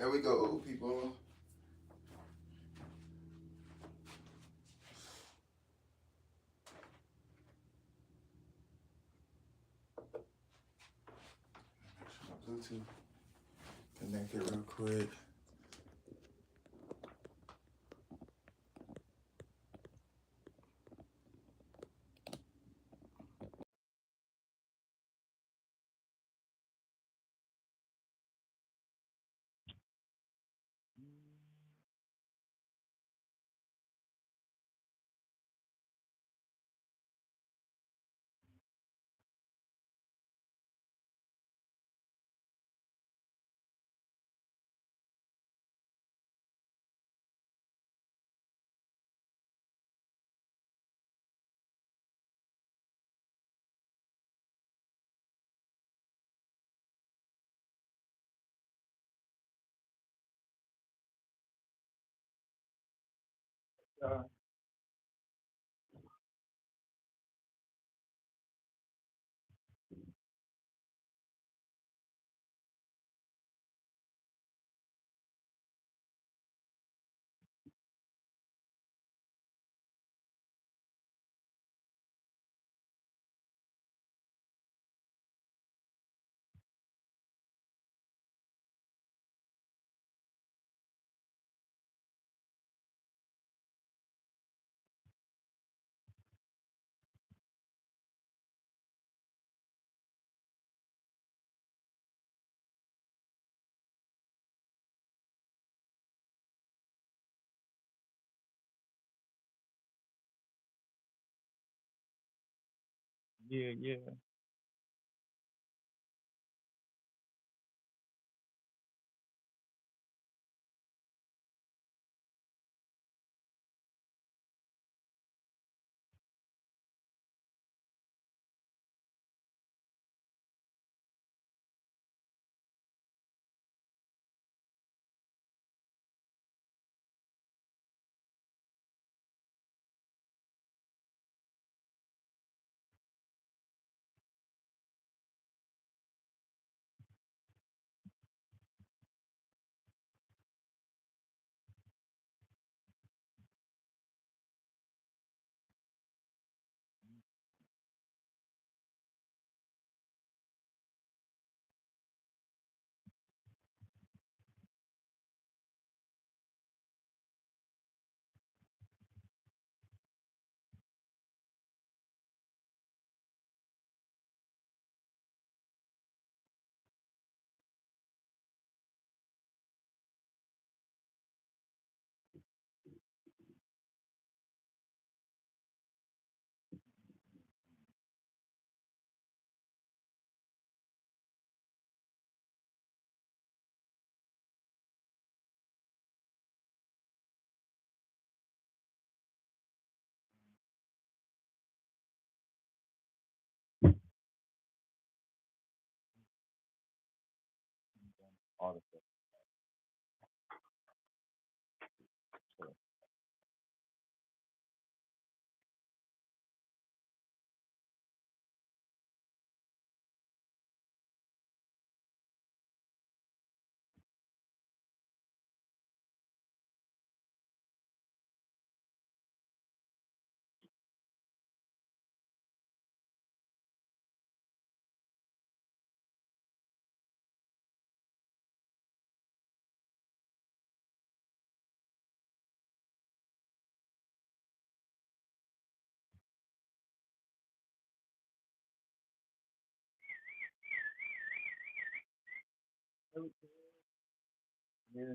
There we go, people. Make sure my Bluetooth connected real quick. Yeah, yeah. All the stuff. So, yeah,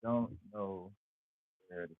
don't know where to.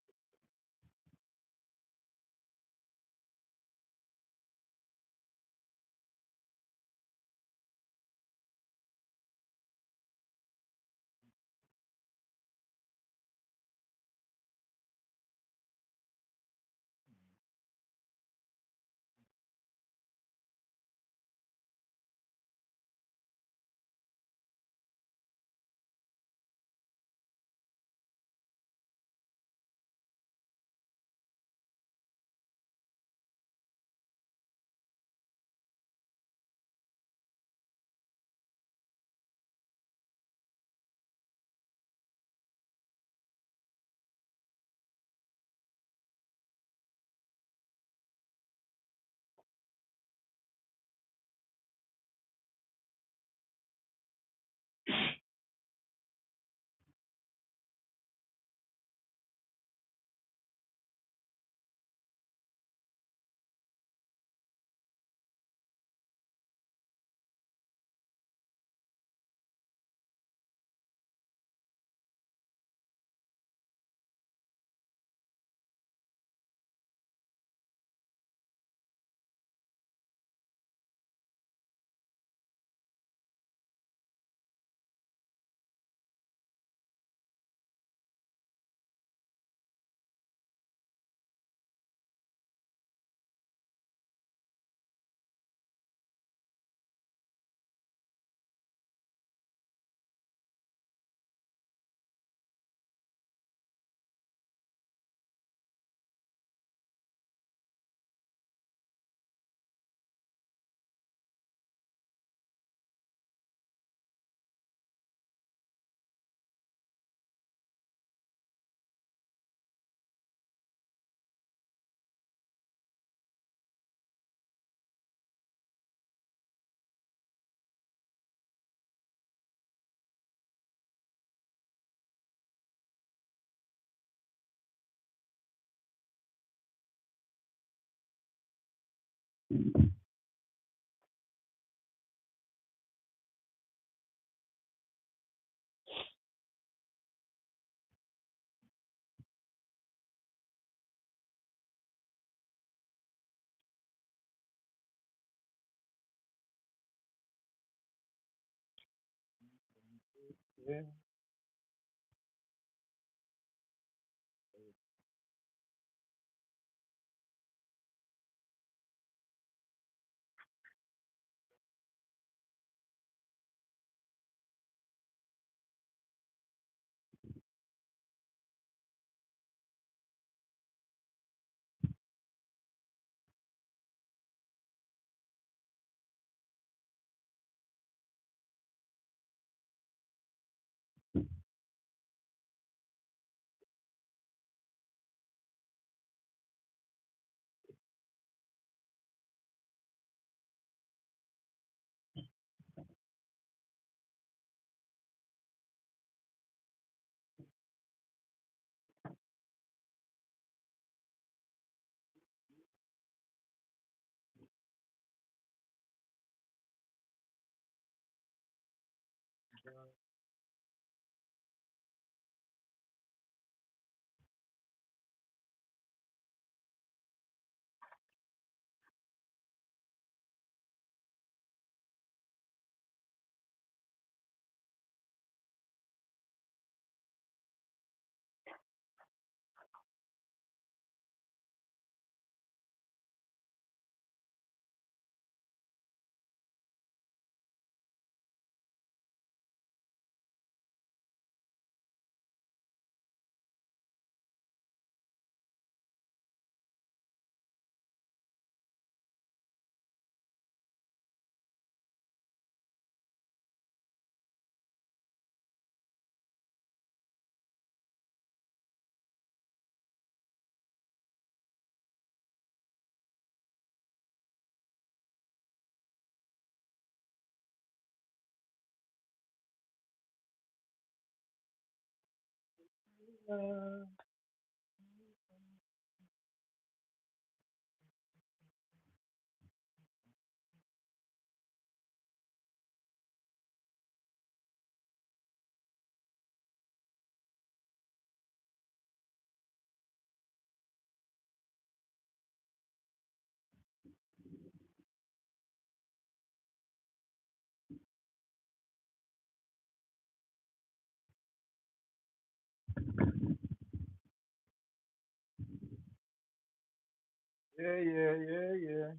Yeah. Yeah, yeah, yeah, yeah.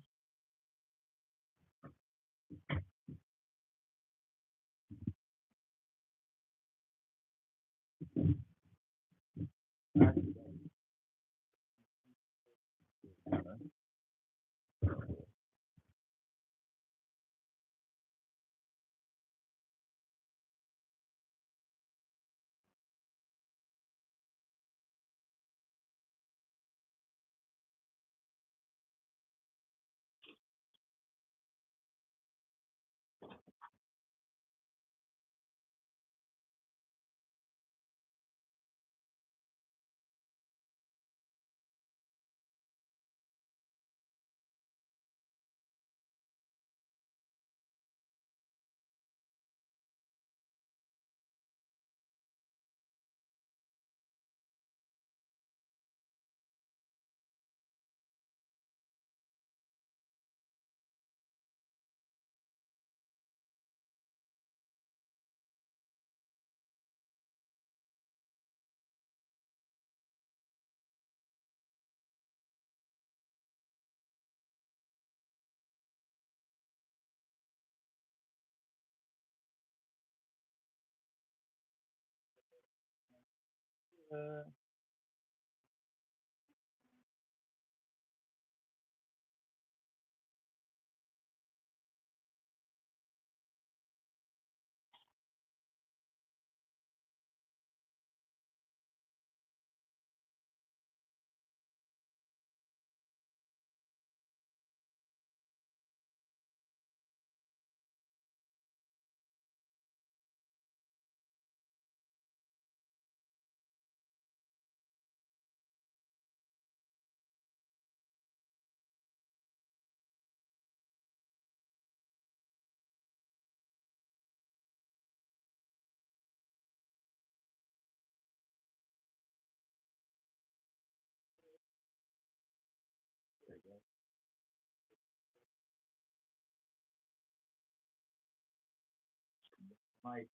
Uh, Mike.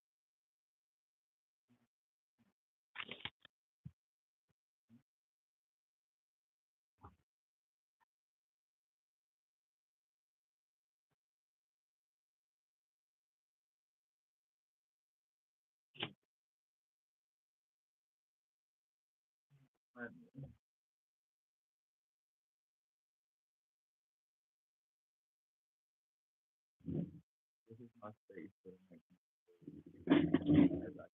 This is my space to make as I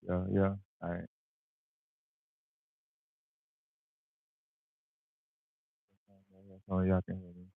yeah, yeah. All right. Oh, y'all can hear me.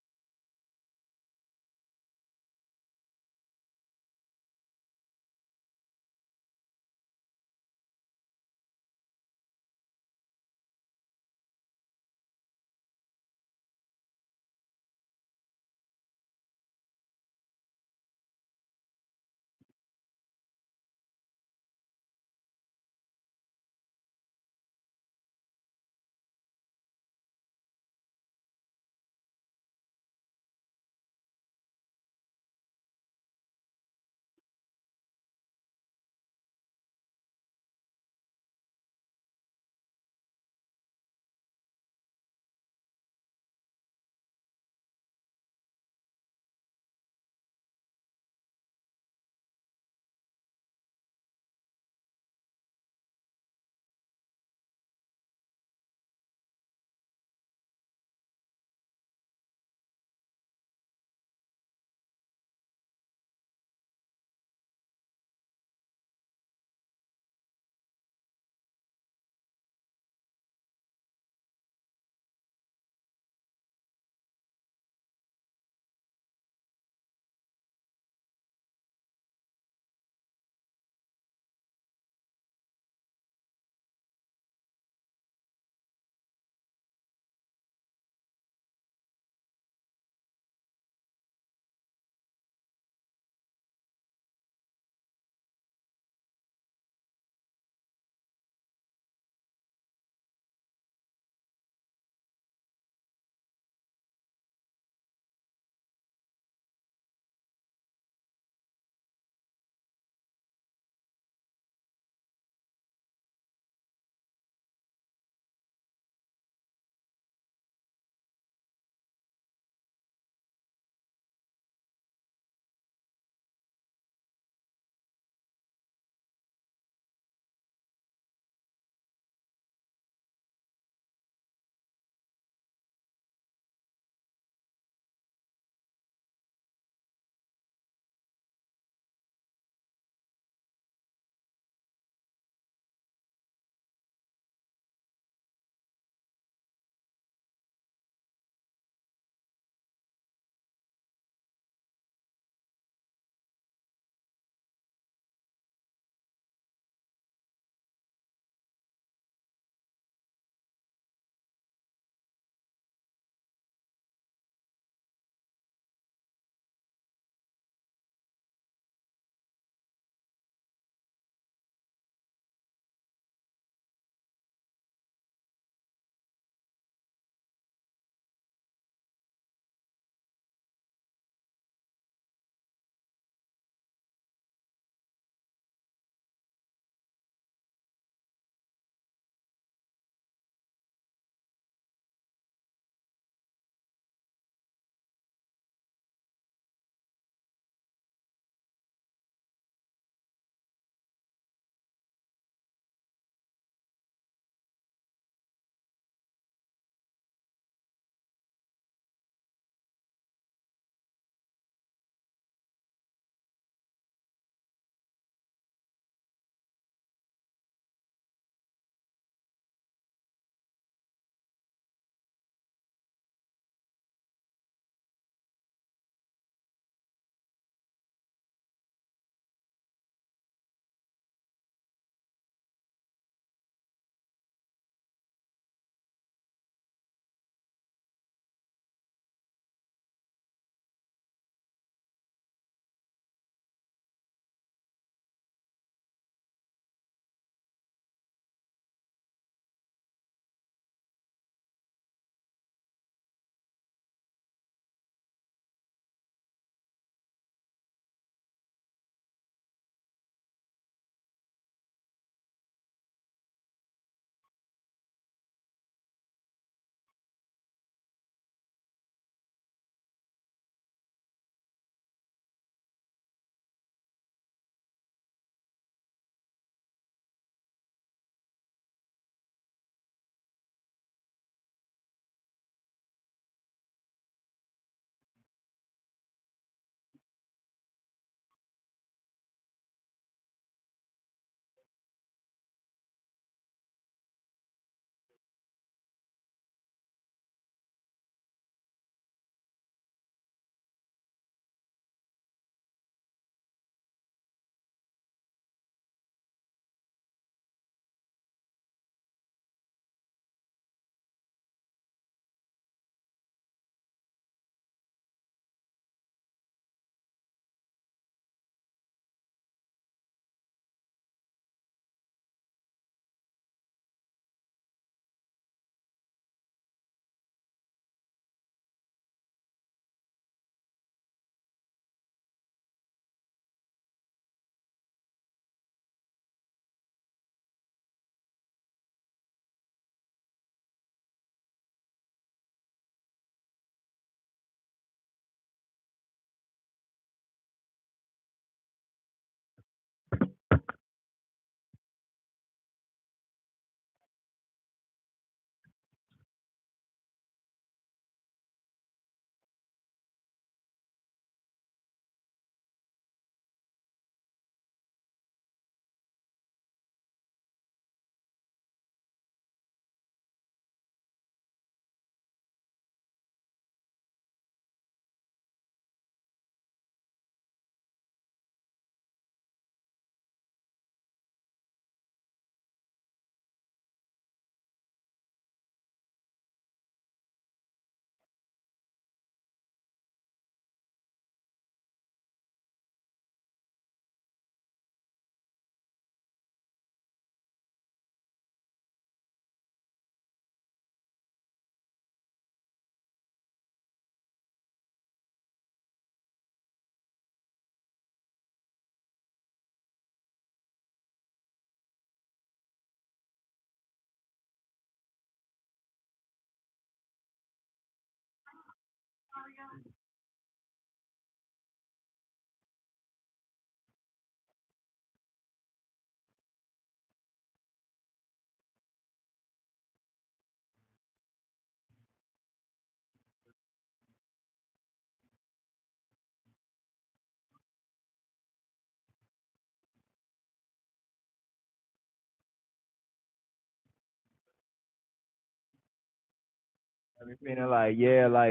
I be feeling like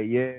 yeah.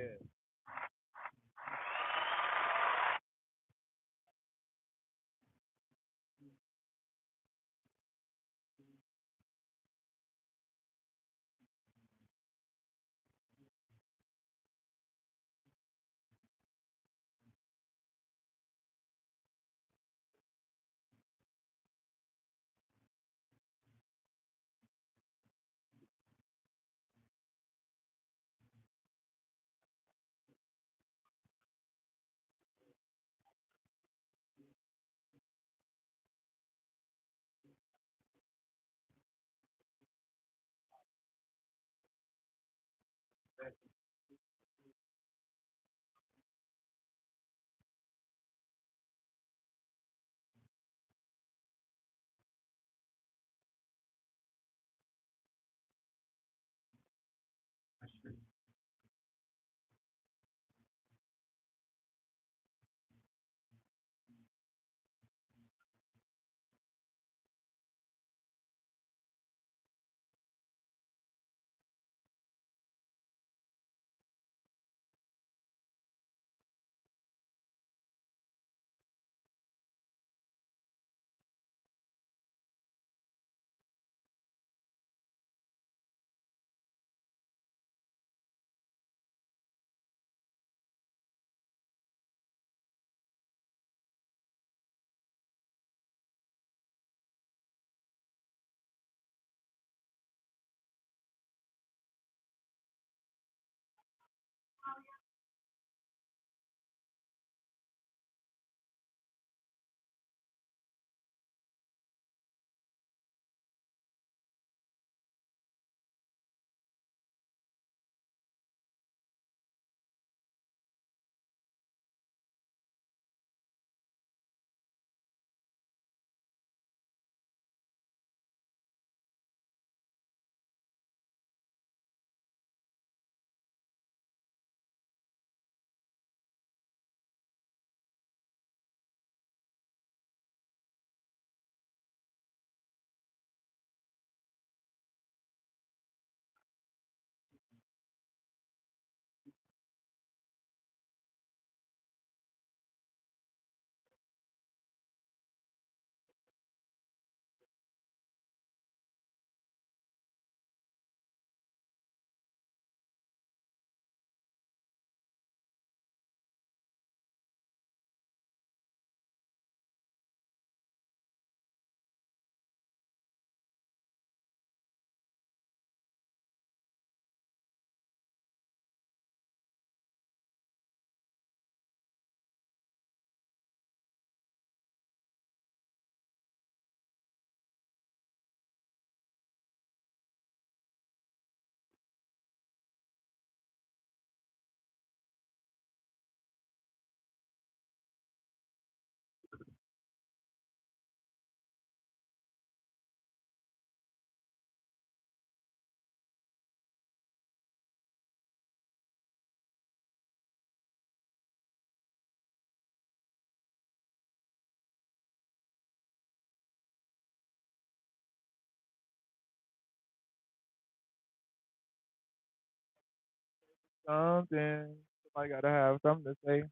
Something. Somebody gotta have something to say.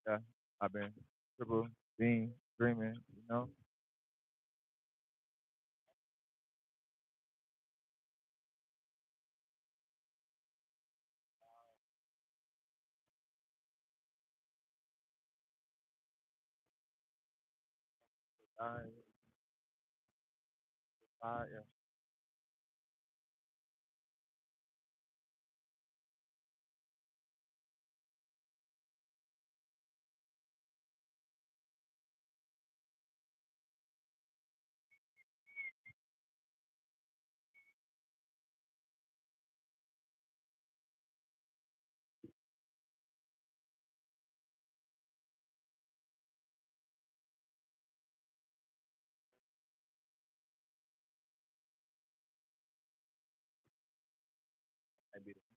Yeah, I've been triple being dreaming, you know. I, yeah.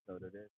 So that is.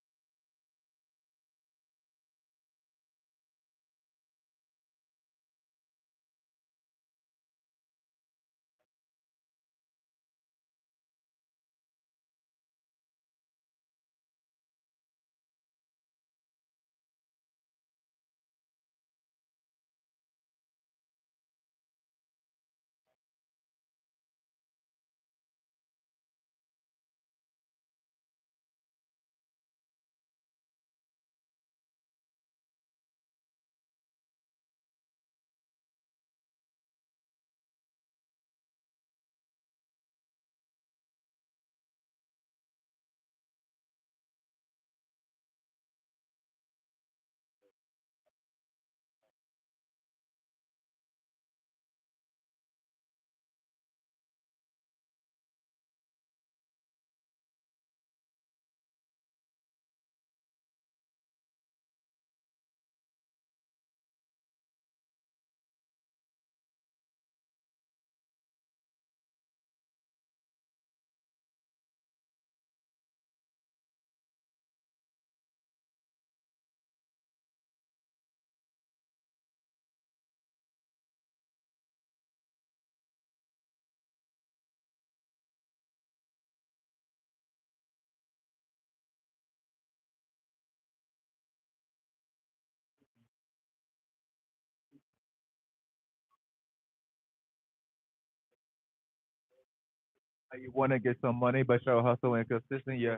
You want to get some money, but your hustle inconsistent. Yeah.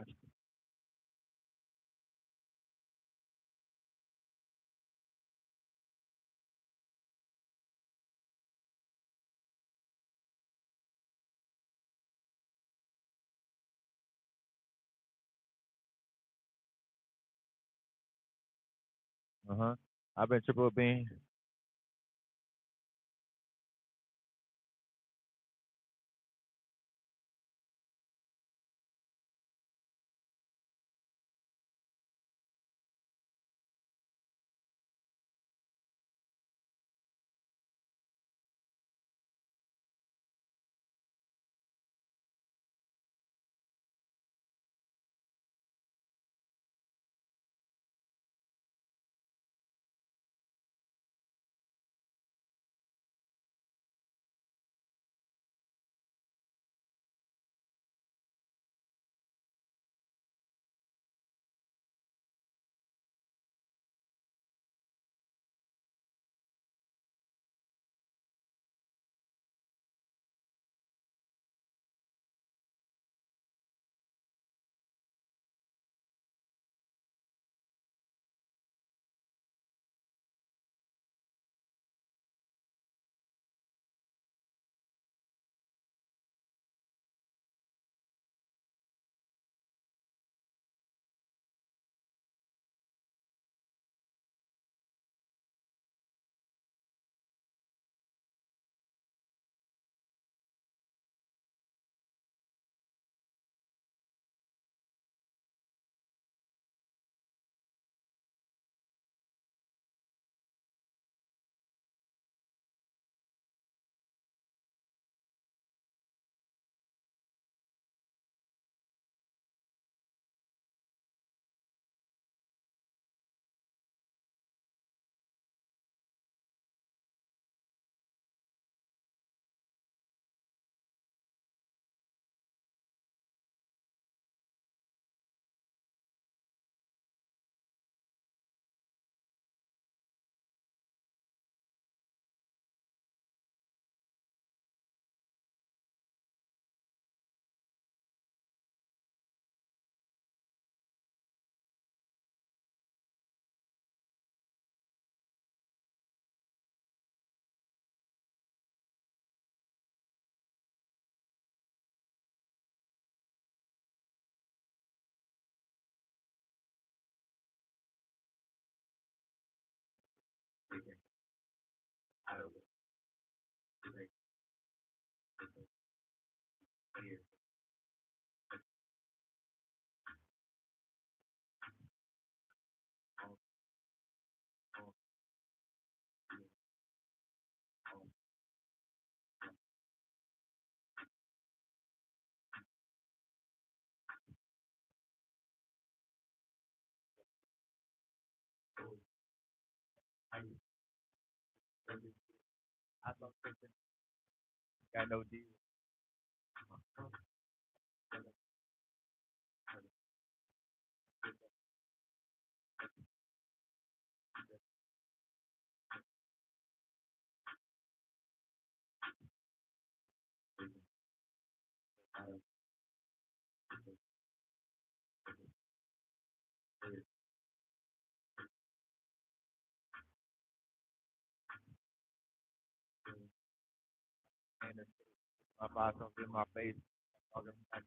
Uh-huh. I've been triple bean. I don't think got no deal. And if I buy something in my face, talking about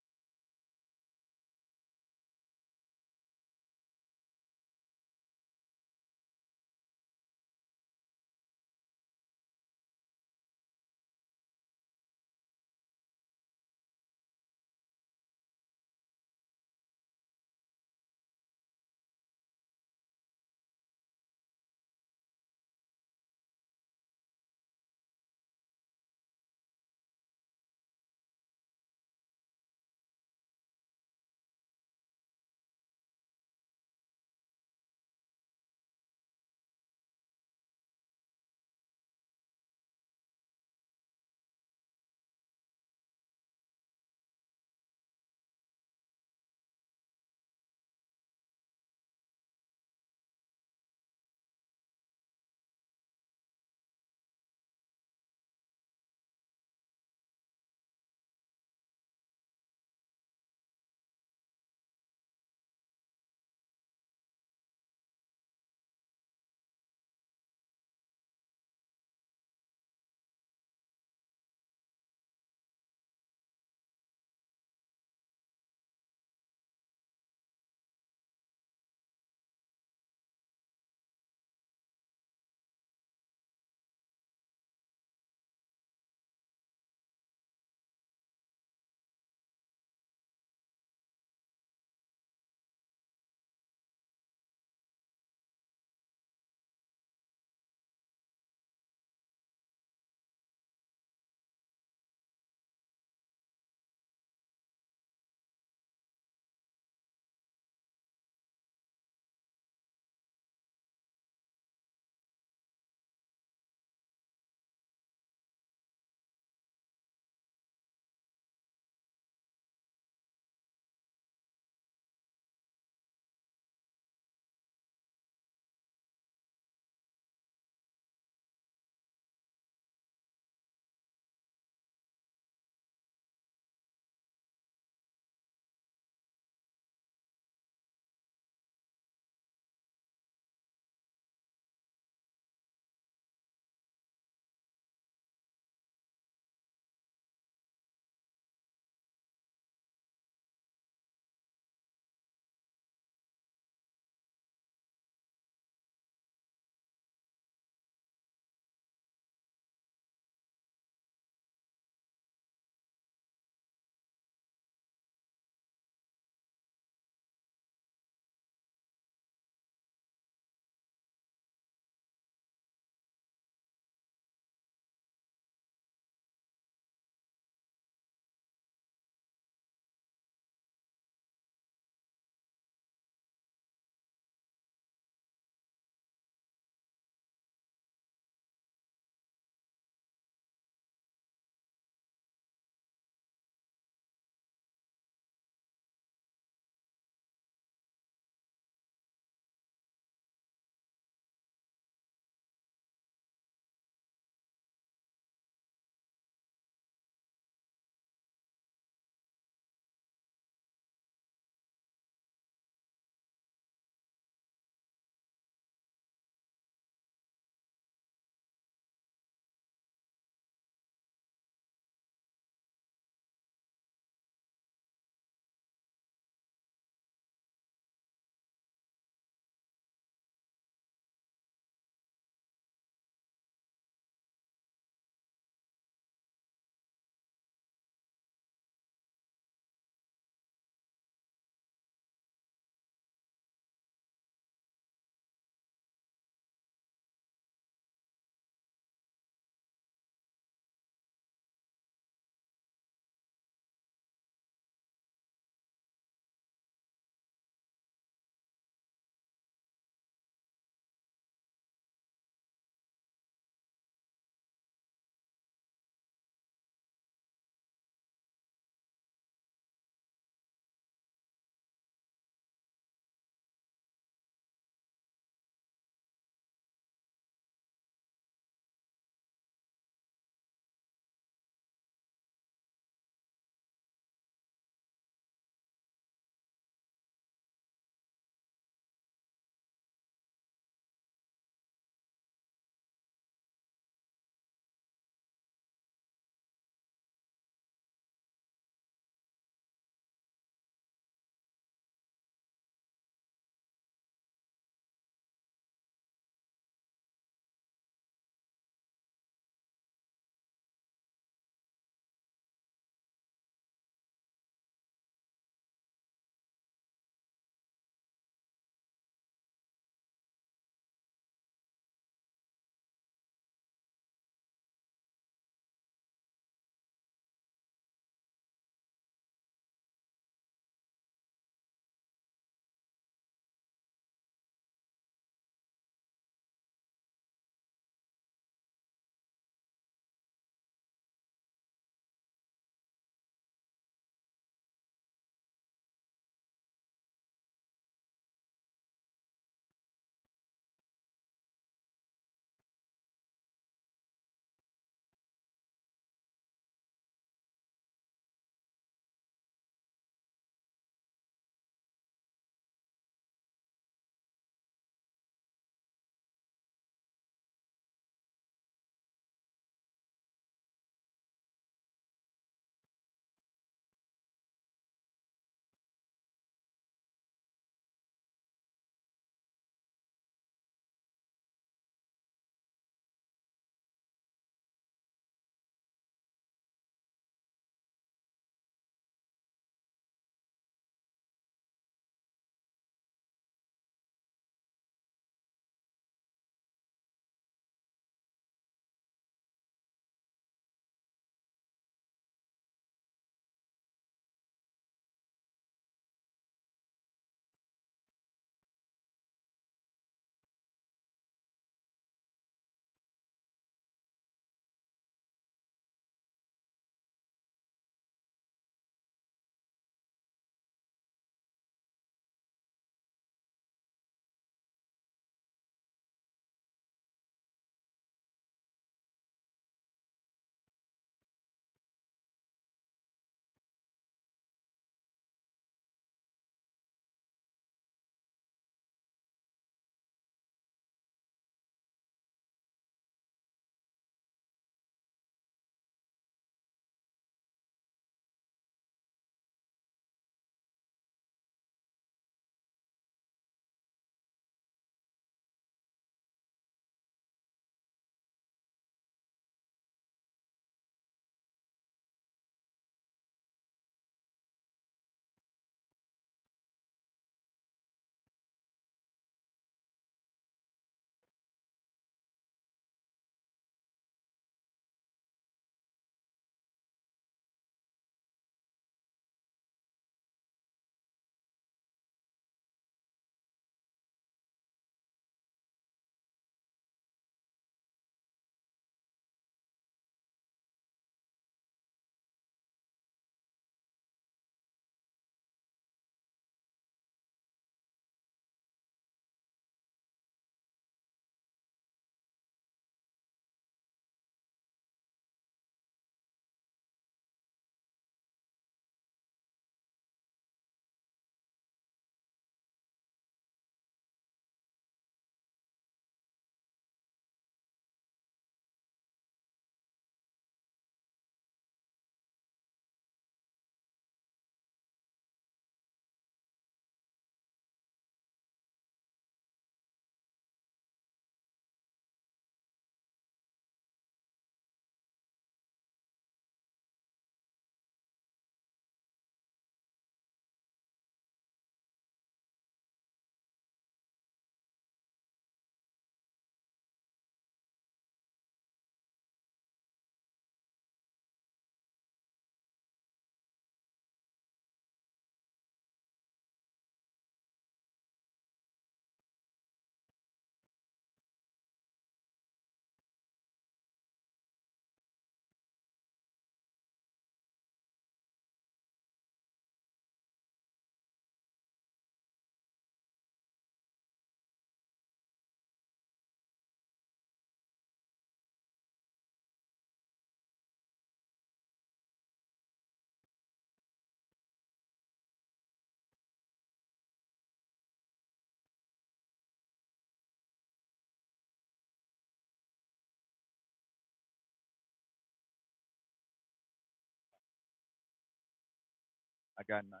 I got nice.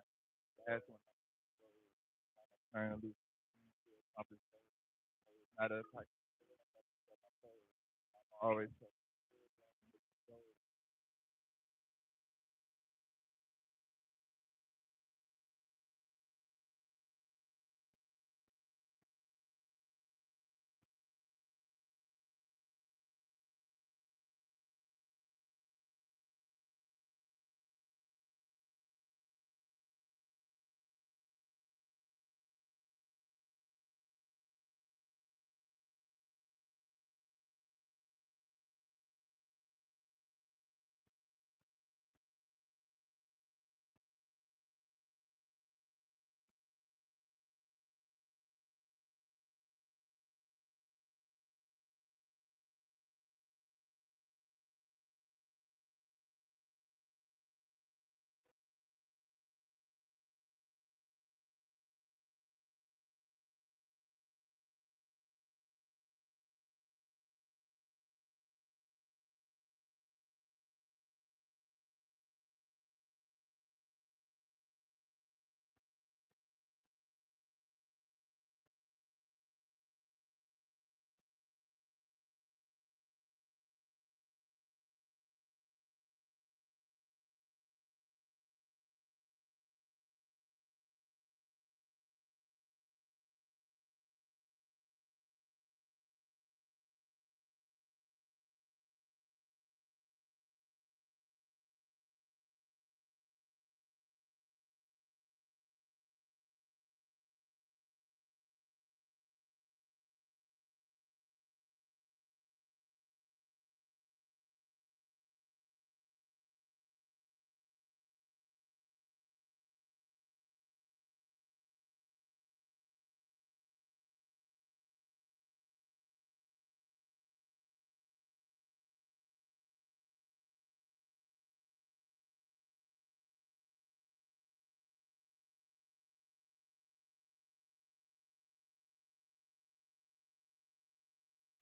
Last one, turn loose. Something not a type. Always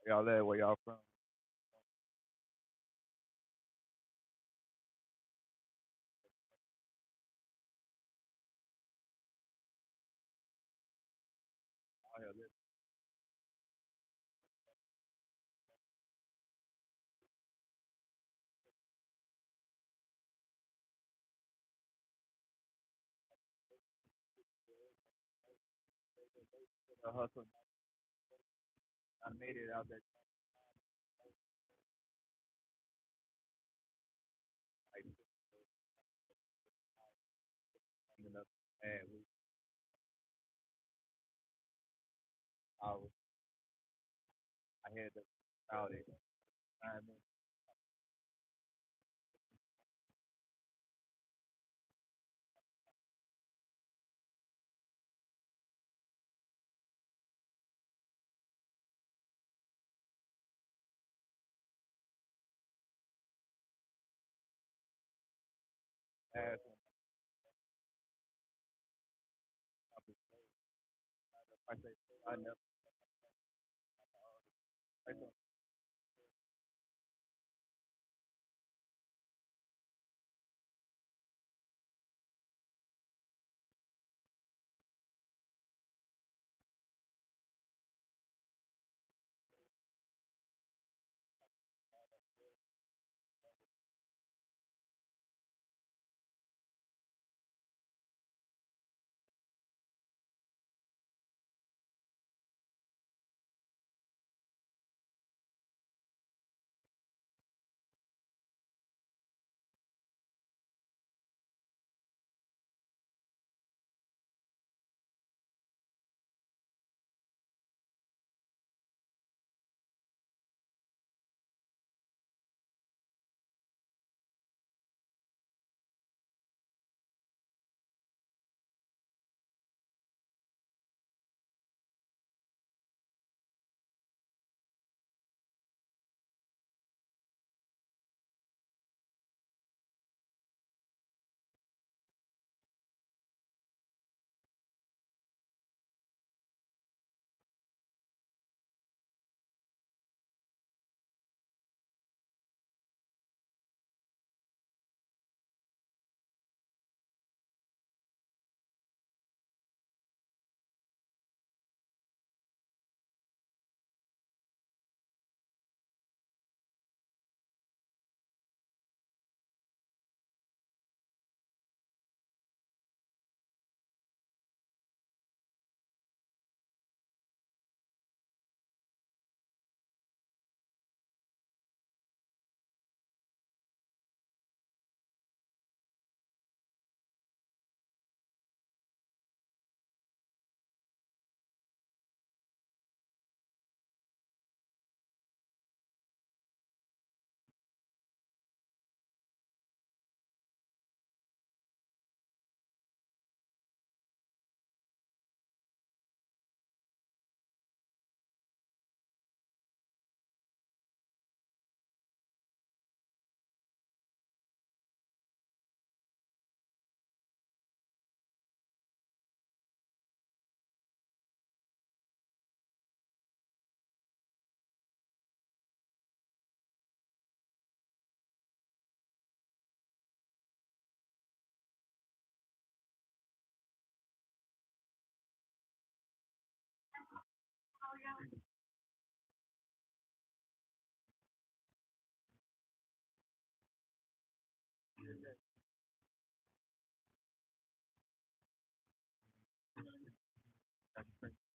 y'all at where y'all from. Oh, yeah, the hustle. I made it out that like ended up and I had the out it. I mean, as I say, I never. I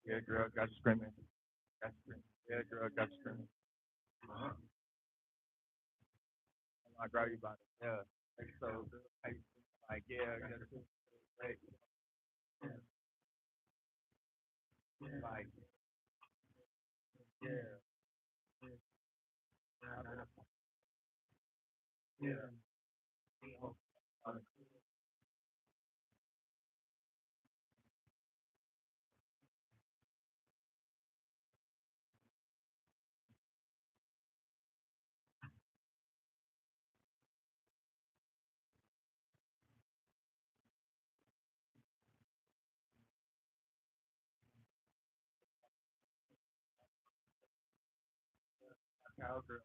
Yeah, girl, got you screaming. Got you screaming. Yeah, girl, got you screaming. I grab you by the yeah. Like so, like yeah, that's great. Like yeah, yeah. Cowgirl.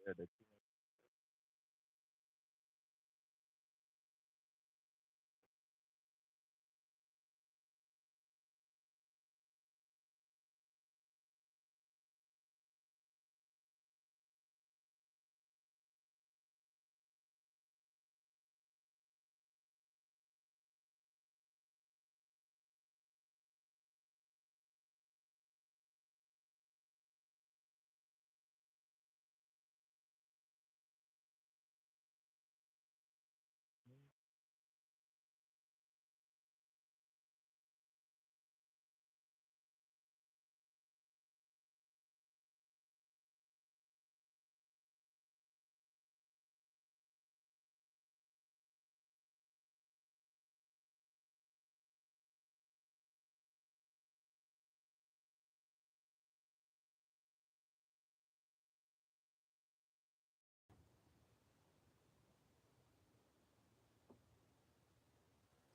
Yeah, that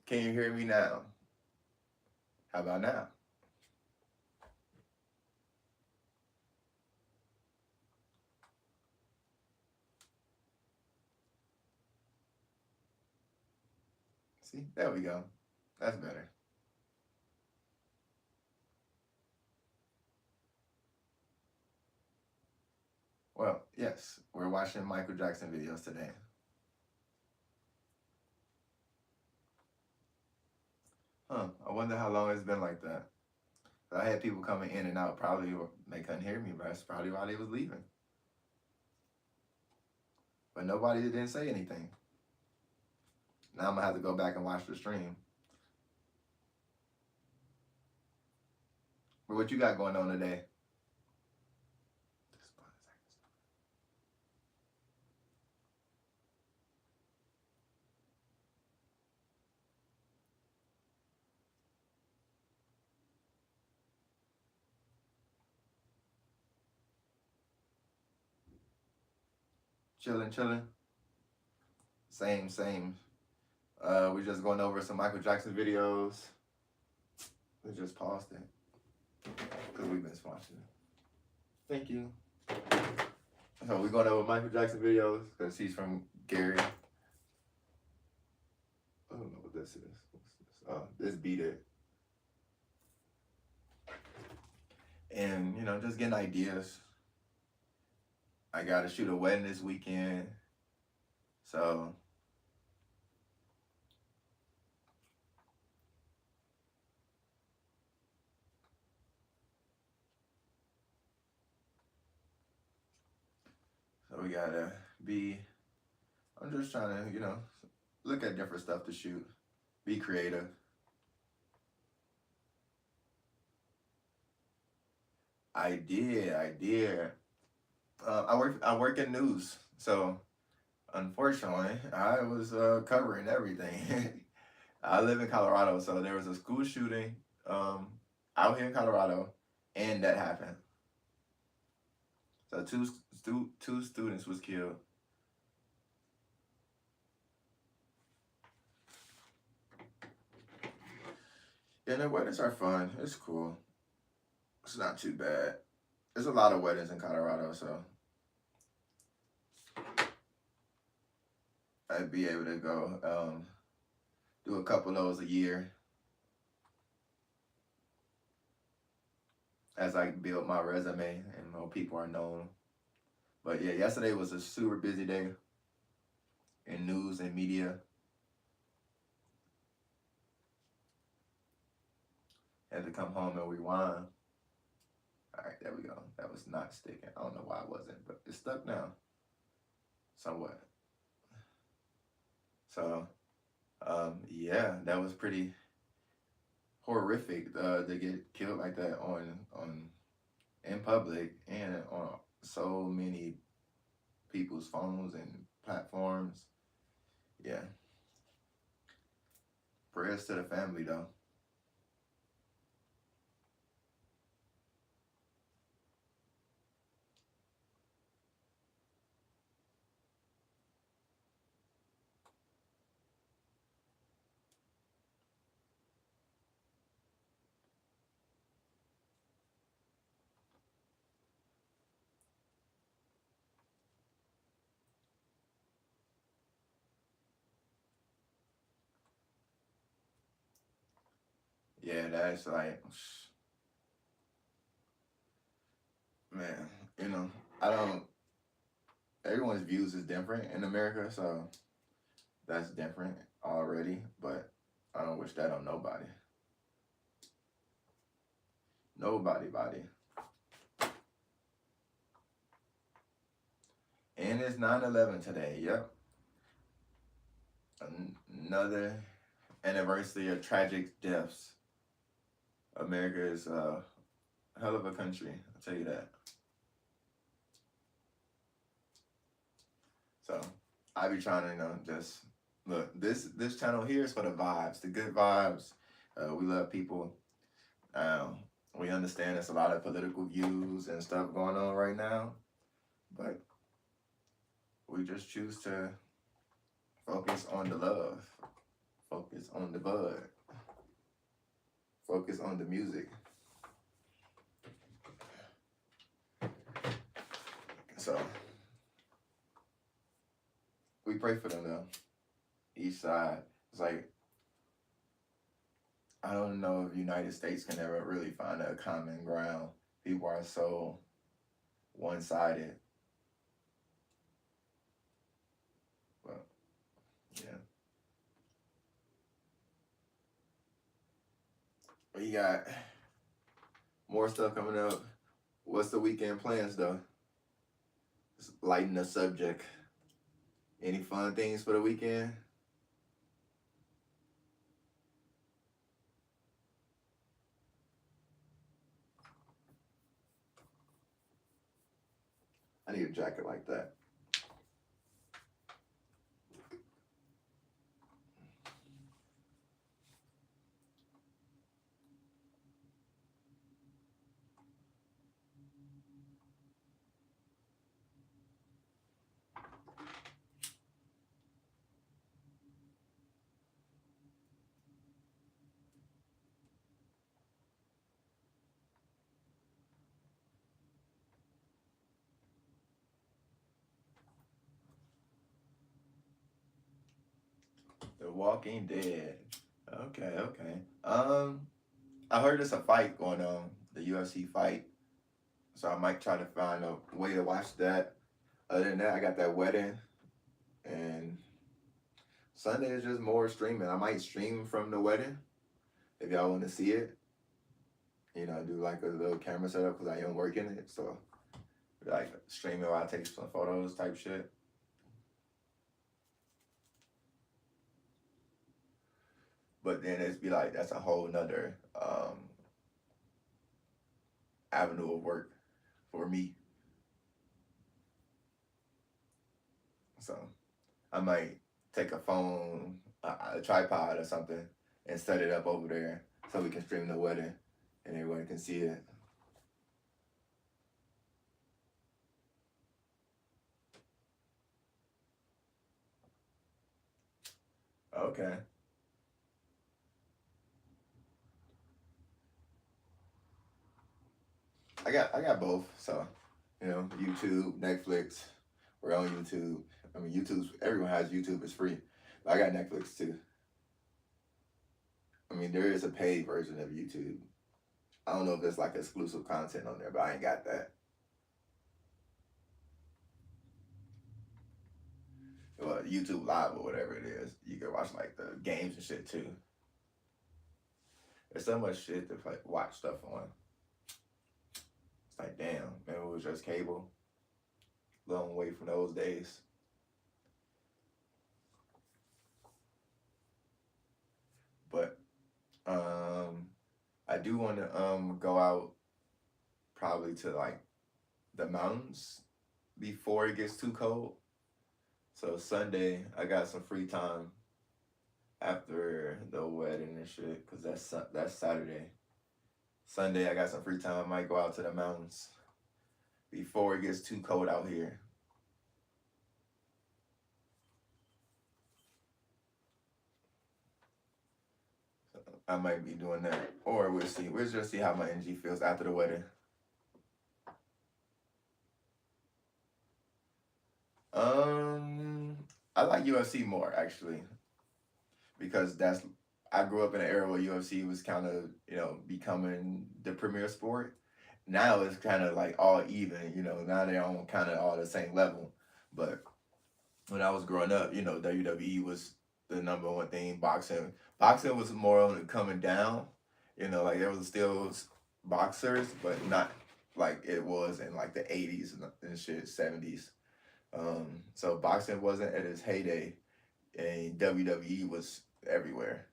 Can you hear me now? How about now? See, there we go. That's better. Well, yes, we're watching Michael Jackson videos today. Huh, I wonder how long it's been like that. I had people coming in and out, probably they couldn't hear me, but that's probably why they was leaving. But nobody didn't say anything. Now I'm gonna have to go back and watch the stream. But what you got going on today? Chilling, chilling. Same, same. We're just going over some Michael Jackson videos. We just paused it because we've been sponsored. Thank you. So we're going over Michael Jackson videos because he's from Gary. I don't know what this is. What's this? Oh, this beat it. And just getting ideas. I gotta shoot a wedding this weekend, so we gotta be. I'm just trying to look at different stuff to shoot, be creative. I did. I work in news, so unfortunately, I was covering everything. I live in Colorado, so there was a school shooting um, out here in Colorado, and that happened. So two students was killed. And the weddings are fun. It's cool. It's not too bad. There's a lot of weddings in Colorado, so I'd be able to go do a couple of those a year as I build my resume and more people are known. But yeah, yesterday was a super busy day in news and media. Had to come home and rewind. All right, there we go. That was not sticking. I don't know why it wasn't, but it's stuck now. Somewhat. So, yeah, that was pretty horrific to get killed like that on in public and on so many people's phones and platforms. Yeah. Prayers to the family though. Yeah, that's like, man, you know, I don't. Everyone's views is different in America, so that's different already. But I don't wish that on nobody. Nobody, body. And it's 9/11 today. Yep, another anniversary of tragic deaths. America is a hell of a country. I'll tell you that. So I be trying to, just look. This channel here is for the vibes, the good vibes. We love people. Um, we understand there's a lot of political views and stuff going on right now, but we just choose to focus on the love, focus on the bud, focus on the music. So we pray for them though. Each side. It's like I don't know if United States can ever really find a common ground. People are so one-sided. But yeah, we got more stuff coming up. What's the weekend plans though? Just lighten the subject. Any fun things for the weekend? I need a jacket like that. The Walking Dead. Okay, okay. I heard there's a fight going on, the UFC fight. So I might try to find a way to watch that. Other than that, I got that wedding, and Sunday is just more streaming. I might stream from the wedding if y'all want to see it. Do like a little camera setup because I am working it. So like streaming while I take some photos type shit. But then it's be like that's a whole nother avenue of work for me. So I might take a phone, a tripod or something, and set it up over there so we can stream the wedding and everyone can see it. Okay. I got both. So, YouTube, Netflix. We're on YouTube. I mean, everyone has YouTube. It's free. But I got Netflix too. I mean, there is a paid version of YouTube. I don't know if there's like exclusive content on there, but I ain't got that. Well, YouTube Live or whatever it is, you can watch like the games and shit too. There's so much shit to watch stuff on. It's like, damn, man, it was just cable. Long way from those days. But I do want to go out probably to like the mountains before it gets too cold. So Sunday I got some free time after the wedding and shit, cause that's Saturday. Sunday I got some free time. I might go out to the mountains before it gets too cold out here. So I might be doing that, or we'll see. We'll just see how my energy feels after the wedding. Um, I like UFC more actually because I grew up in an era where UFC was kind of, becoming the premier sport. Now it's kind of like all even, now they're on kind of all the same level. But when I was growing up, WWE was the number one thing. Boxing was more on the coming down. Like there was still boxers, but not like it was in like the 80s and shit, 70s. So boxing wasn't at its heyday, and WWE was everywhere.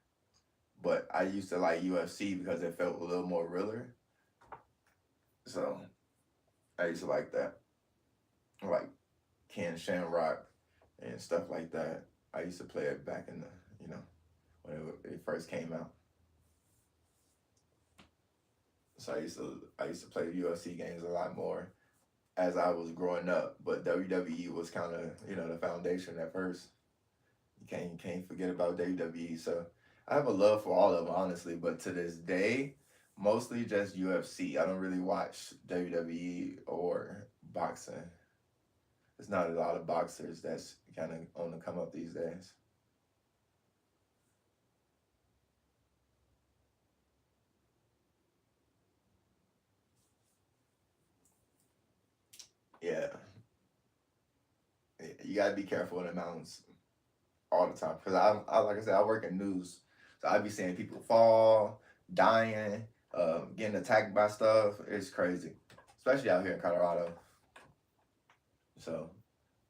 But I used to like UFC because it felt a little more realer. So I used to like that. Like Ken Shamrock and stuff like that. I used to play it back in the, when it first came out. So I used to play UFC games a lot more as I was growing up. But WWE was kind of, the foundation at first. You can't forget about WWE. So I have a love for all of them, honestly. But to this day, mostly just UFC. I don't really watch WWE or boxing. There's not a lot of boxers that's kind of on the come up these days. Yeah, you gotta be careful in the mountains all the time because I like I said, I work in news, so I be seeing people fall, dying, getting attacked by stuff. It's crazy, especially out here in Colorado. So,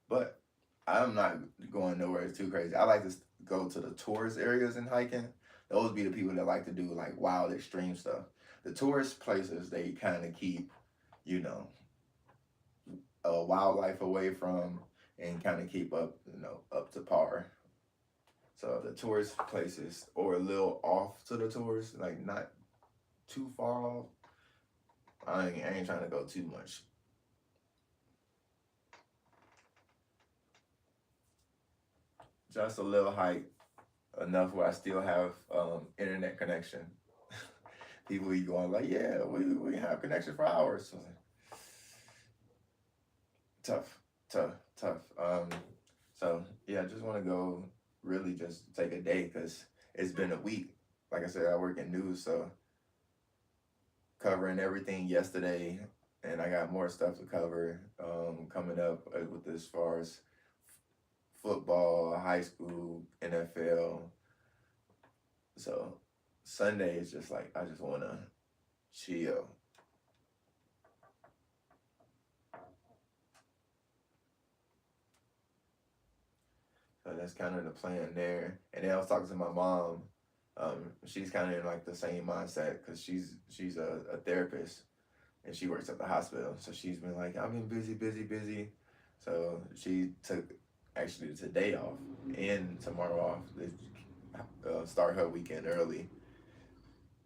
but I'm not going nowhere too crazy. I like to go to the tourist areas and hiking. Those be the people that like to do like wild extreme stuff. The tourist places they kind of keep, you know, wildlife away from and kind of keep up, up to par. So the tourist places or a little off to the tourist, like not too far off. I ain't trying to go too much. Just a little hike, enough where I still have internet connection. People be going like, yeah, we have connection for hours. So tough, tough, tough. So yeah, I just want to go really just take a day because it's been a week. Like I said, I work in news, so covering everything yesterday, and I got more stuff to cover coming up with as far as football, high school, NFL. So Sunday is just like I just want to chill. So that's kind of the plan there. And then I was talking to my mom. She's kind of in like the same mindset because she's a therapist and she works at the hospital. So she's been like, I've been busy, busy, busy. So she took actually today off and tomorrow off to start her weekend early.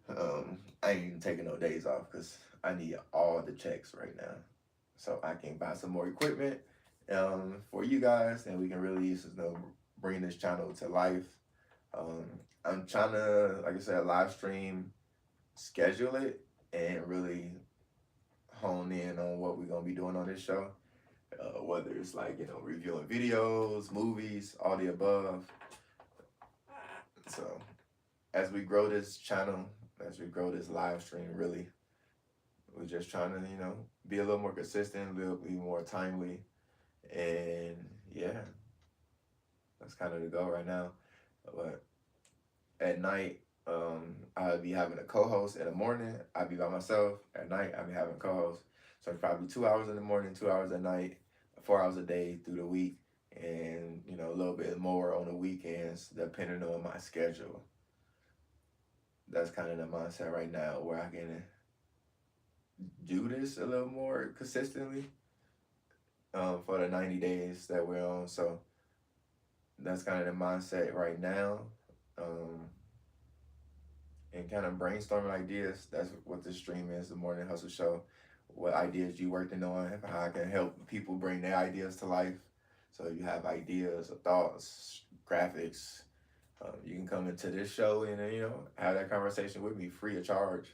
I ain't even taking no days off because I need all the checks right now. So I can buy some more equipment for you guys and we can really bring this channel to life. Um, I'm trying to, like I said, live stream, schedule it, and really hone in on what we're gonna be doing on this show. Whether it's like reviewing videos, movies, all the above. So as we grow this channel, as we grow this live stream, really, we're just trying to be a little more consistent, a little bit more timely, and yeah, that's kind of the goal right now. But at night, I'll be having a co-host. In the morning, I'll be by myself. At night, I'll be having a co-host. So it's probably 2 hours in the morning, 2 hours at night, 4 hours a day through the week, and a little bit more on the weekends, depending on my schedule. That's kind of the mindset right now, where I can do this a little more consistently for the 90 days that we're on. So that's kind of the mindset right now. Um, and kind of brainstorming ideas. That's what this stream is, the Morning Hustle Show. What ideas you working on, how I can help people bring their ideas to life. So if you have ideas or thoughts, graphics, you can come into this show and have that conversation with me free of charge.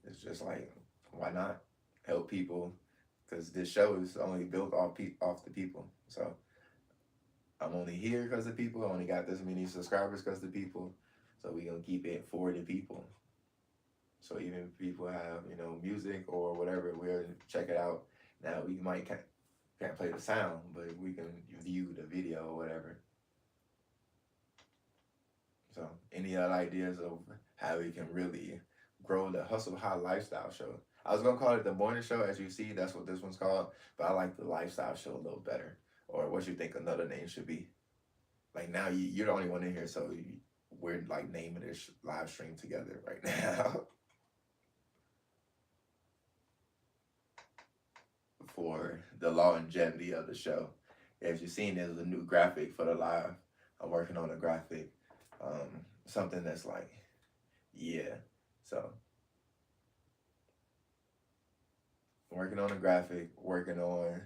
It's just like, why not help people? Because this show is only built off the people. So I'm only here because of people. I only got this many subscribers because of the people. So we gonna keep it for the people. So even if people have, you know, music or whatever, we'll check it out. Now we might can't play the sound, but we can view the video or whatever. So any other ideas of how we can really grow the Hustle High Lifestyle Show? I was gonna call it the morning show, as you see, that's what this one's called. But I like the lifestyle show a little better. Or what you think another name should be? Like now you're the only one in here, so we're like naming this live stream together right now. For the longevity of the show. As you've seen, there's a new graphic for the live. I'm working on a graphic, something that's like, yeah. So working on a graphic, working on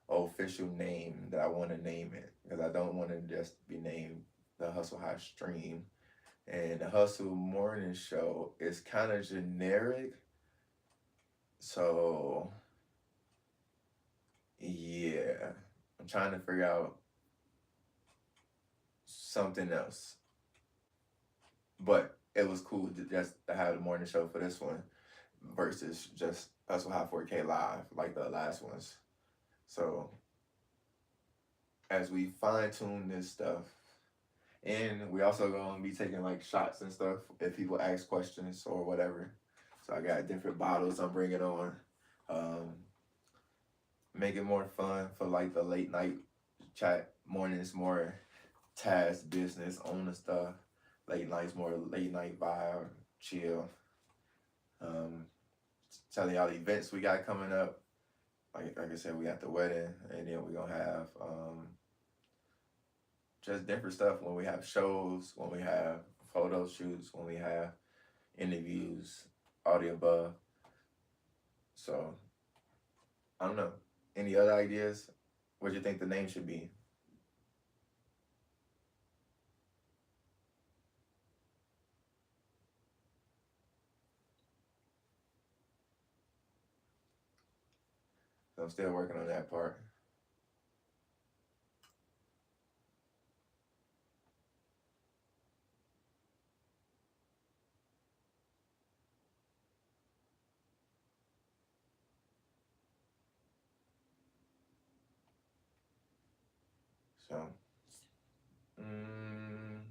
official name that I want to name it because I don't want to just be named the Hustle High Stream. And the Hustle Morning Show is kind of generic. So yeah, I'm trying to figure out something else. But it was cool to just to have the morning show for this one versus just Hustle High 4K live like the last ones. So as we fine tune this stuff, and we also gonna be taking like shots and stuff if people ask questions or whatever. So I got different bottles I'm bringing on. Make it more fun for like the late night chat. Mornings more task business owner stuff. Late nights more late night vibe, chill. Um, Telling y'all the events we got coming up. Like I said, we got the wedding, and then we're gonna have just different stuff when we have shows, when we have photo shoots, when we have interviews, all the above. So I don't know. Any other ideas? What do you think the name should be? So I'm still working on that part. So, mm,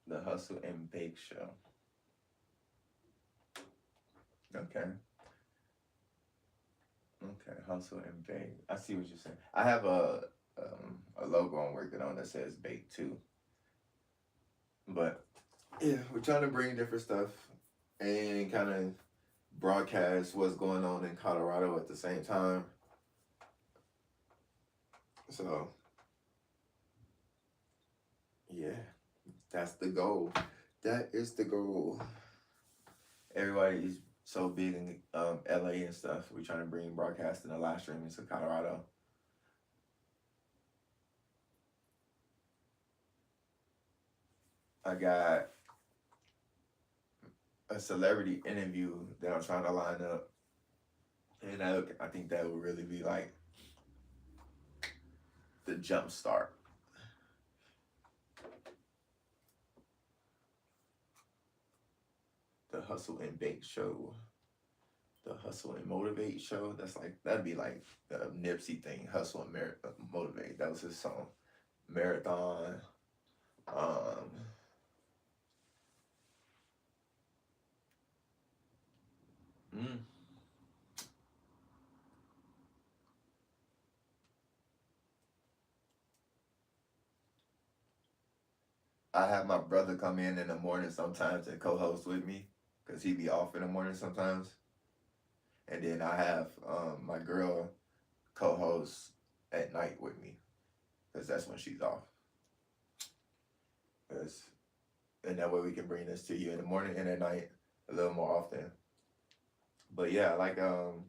the Hustle and Bake Show. Okay. Okay, Hustle and Bake. I see what you're saying. I have a logo I'm working on that says Bake too. But yeah, we're trying to bring different stuff and kind of broadcast what's going on in Colorado at the same time. So yeah, that's the goal. That is the goal. Everybody's so big in LA and stuff. We're trying to bring broadcasting and live streaming to Colorado. I got a celebrity interview that I'm trying to line up, and I think that would really be like the jump start. The Hustle and Bake Show, the Hustle and Motivate Show. That'd be like the Nipsey thing, Hustle and Motivate. That was his song, Marathon. Um, mm, I have my brother come in the morning sometimes and co-host with me because he be off in the morning sometimes. And then I have my girl co-host at night with me because that's when she's off. and that way we can bring this to you in the morning and at night a little more often. But yeah, like I'm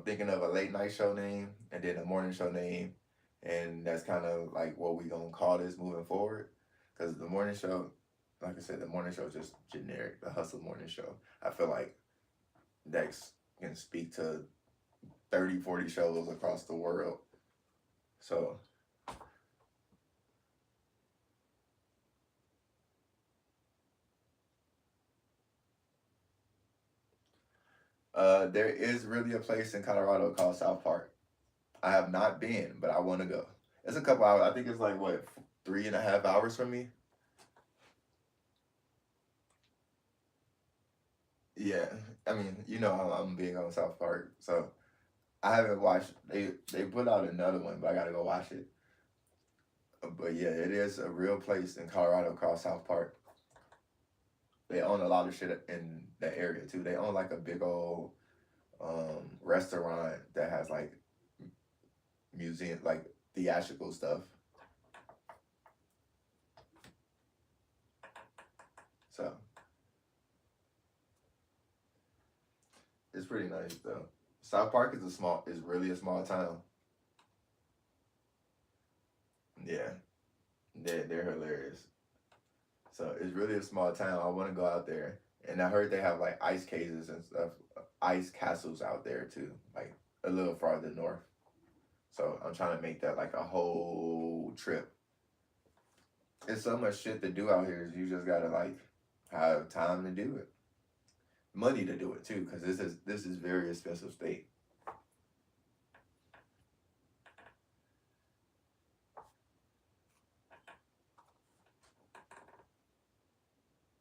thinking of a late night show name and then a morning show name, and that's kind of like what we gonna call this moving forward. Because the morning show, like I said, the morning show is just generic. The hustle morning show. I feel like Dex can speak to 30, 40 shows across the world. So there is really a place in Colorado called South Park. I have not been, but I want to go. It's a couple hours. I think it's like what 3.5 hours from me. Yeah, I mean, I'm big on South Park, so I haven't watched. They put out another one, but I gotta go watch it. But yeah, it is a real place in Colorado called South Park. They own a lot of shit in that area too. They own like a big old restaurant that has like museum, like theatrical stuff. So it's pretty nice though. South Park is really a small town. Yeah, they're hilarious. So it's really a small town. I want to go out there, and I heard they have like ice cases and stuff, ice castles out there too, like a little farther north. So I'm trying to make that like a whole trip. It's so much shit to do out here. You just gotta like have time to do it, money to do it too, because this is very expensive state.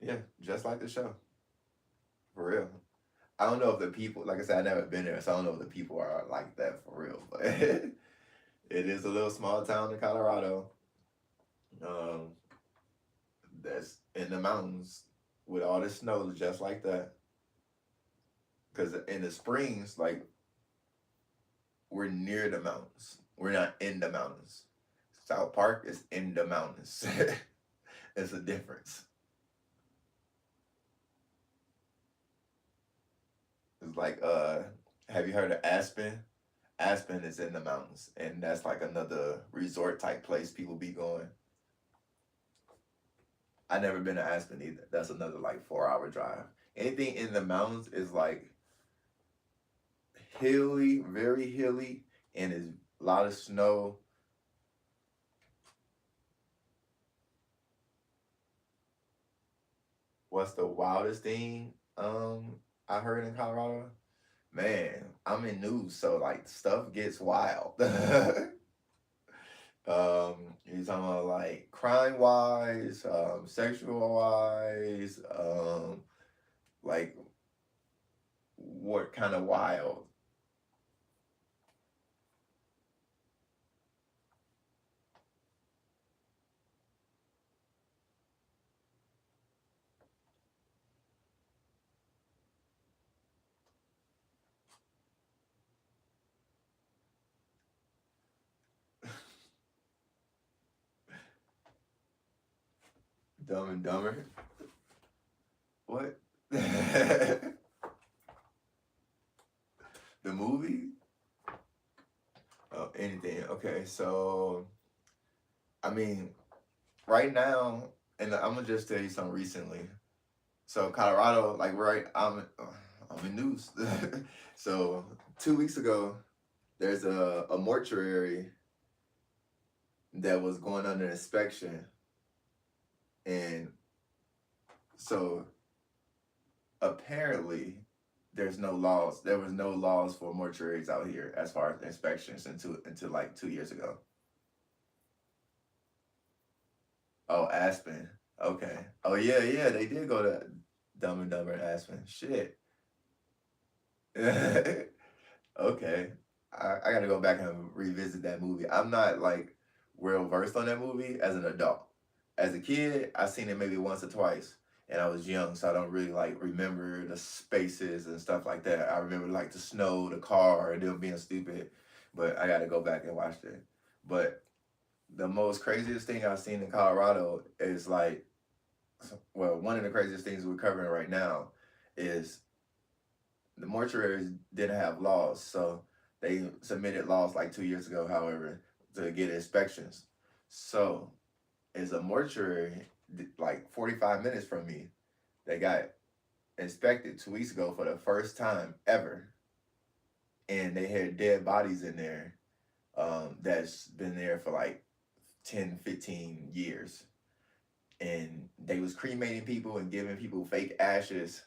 Yeah, just like the show, for real. I don't know if the people, like I said, I never been there, so I don't know if the people are like that for real. But it is a little small town in Colorado, um, that's in the mountains with all the snow, just like that. Because in the springs, like we're near the mountains, we're not in the mountains. South Park is in the mountains. It's a difference. It's like have you heard of Aspen? Aspen is in the mountains, and that's like another resort type place people be going. I never been to Aspen either. That's another like 4 hour drive. Anything in the mountains is like hilly, very hilly, and is a lot of snow. What's the wildest thing I heard in Colorado? Man, I'm in news, so like stuff gets wild. You're talking about like crime wise, sexual wise, like what kind of wild? Dumb and Dumber? What? The movie? Oh, anything. Okay, so I mean, right now, and I'm gonna just tell you something recently. So Colorado, like right, I'm in news. So 2 weeks ago, there's a mortuary that was going under inspection, and so apparently there was no laws for mortuaries out here as far as inspections until like 2 years ago. Oh, Aspen. Okay. Oh yeah, yeah, they did go to Dumb and Dumber in Aspen. Shit. Okay. I gotta go back and revisit that movie. I'm not like real versed on that movie as an adult. As a kid, I seen it maybe once or twice, and I was young, so I don't really like remember the spaces and stuff like that. I remember like the snow, the car, and them being stupid. But I gotta go back and watch it. But the most craziest thing I've seen in Colorado is like Well, one of the craziest things we're covering right now is the mortuaries didn't have laws, so they submitted laws like 2 years ago, however, to get inspections. So, is a mortuary like 45 minutes from me that got inspected 2 weeks ago for the first time ever, and they had dead bodies in there that's been there for like 10, 15 years. And they was cremating people and giving people fake ashes,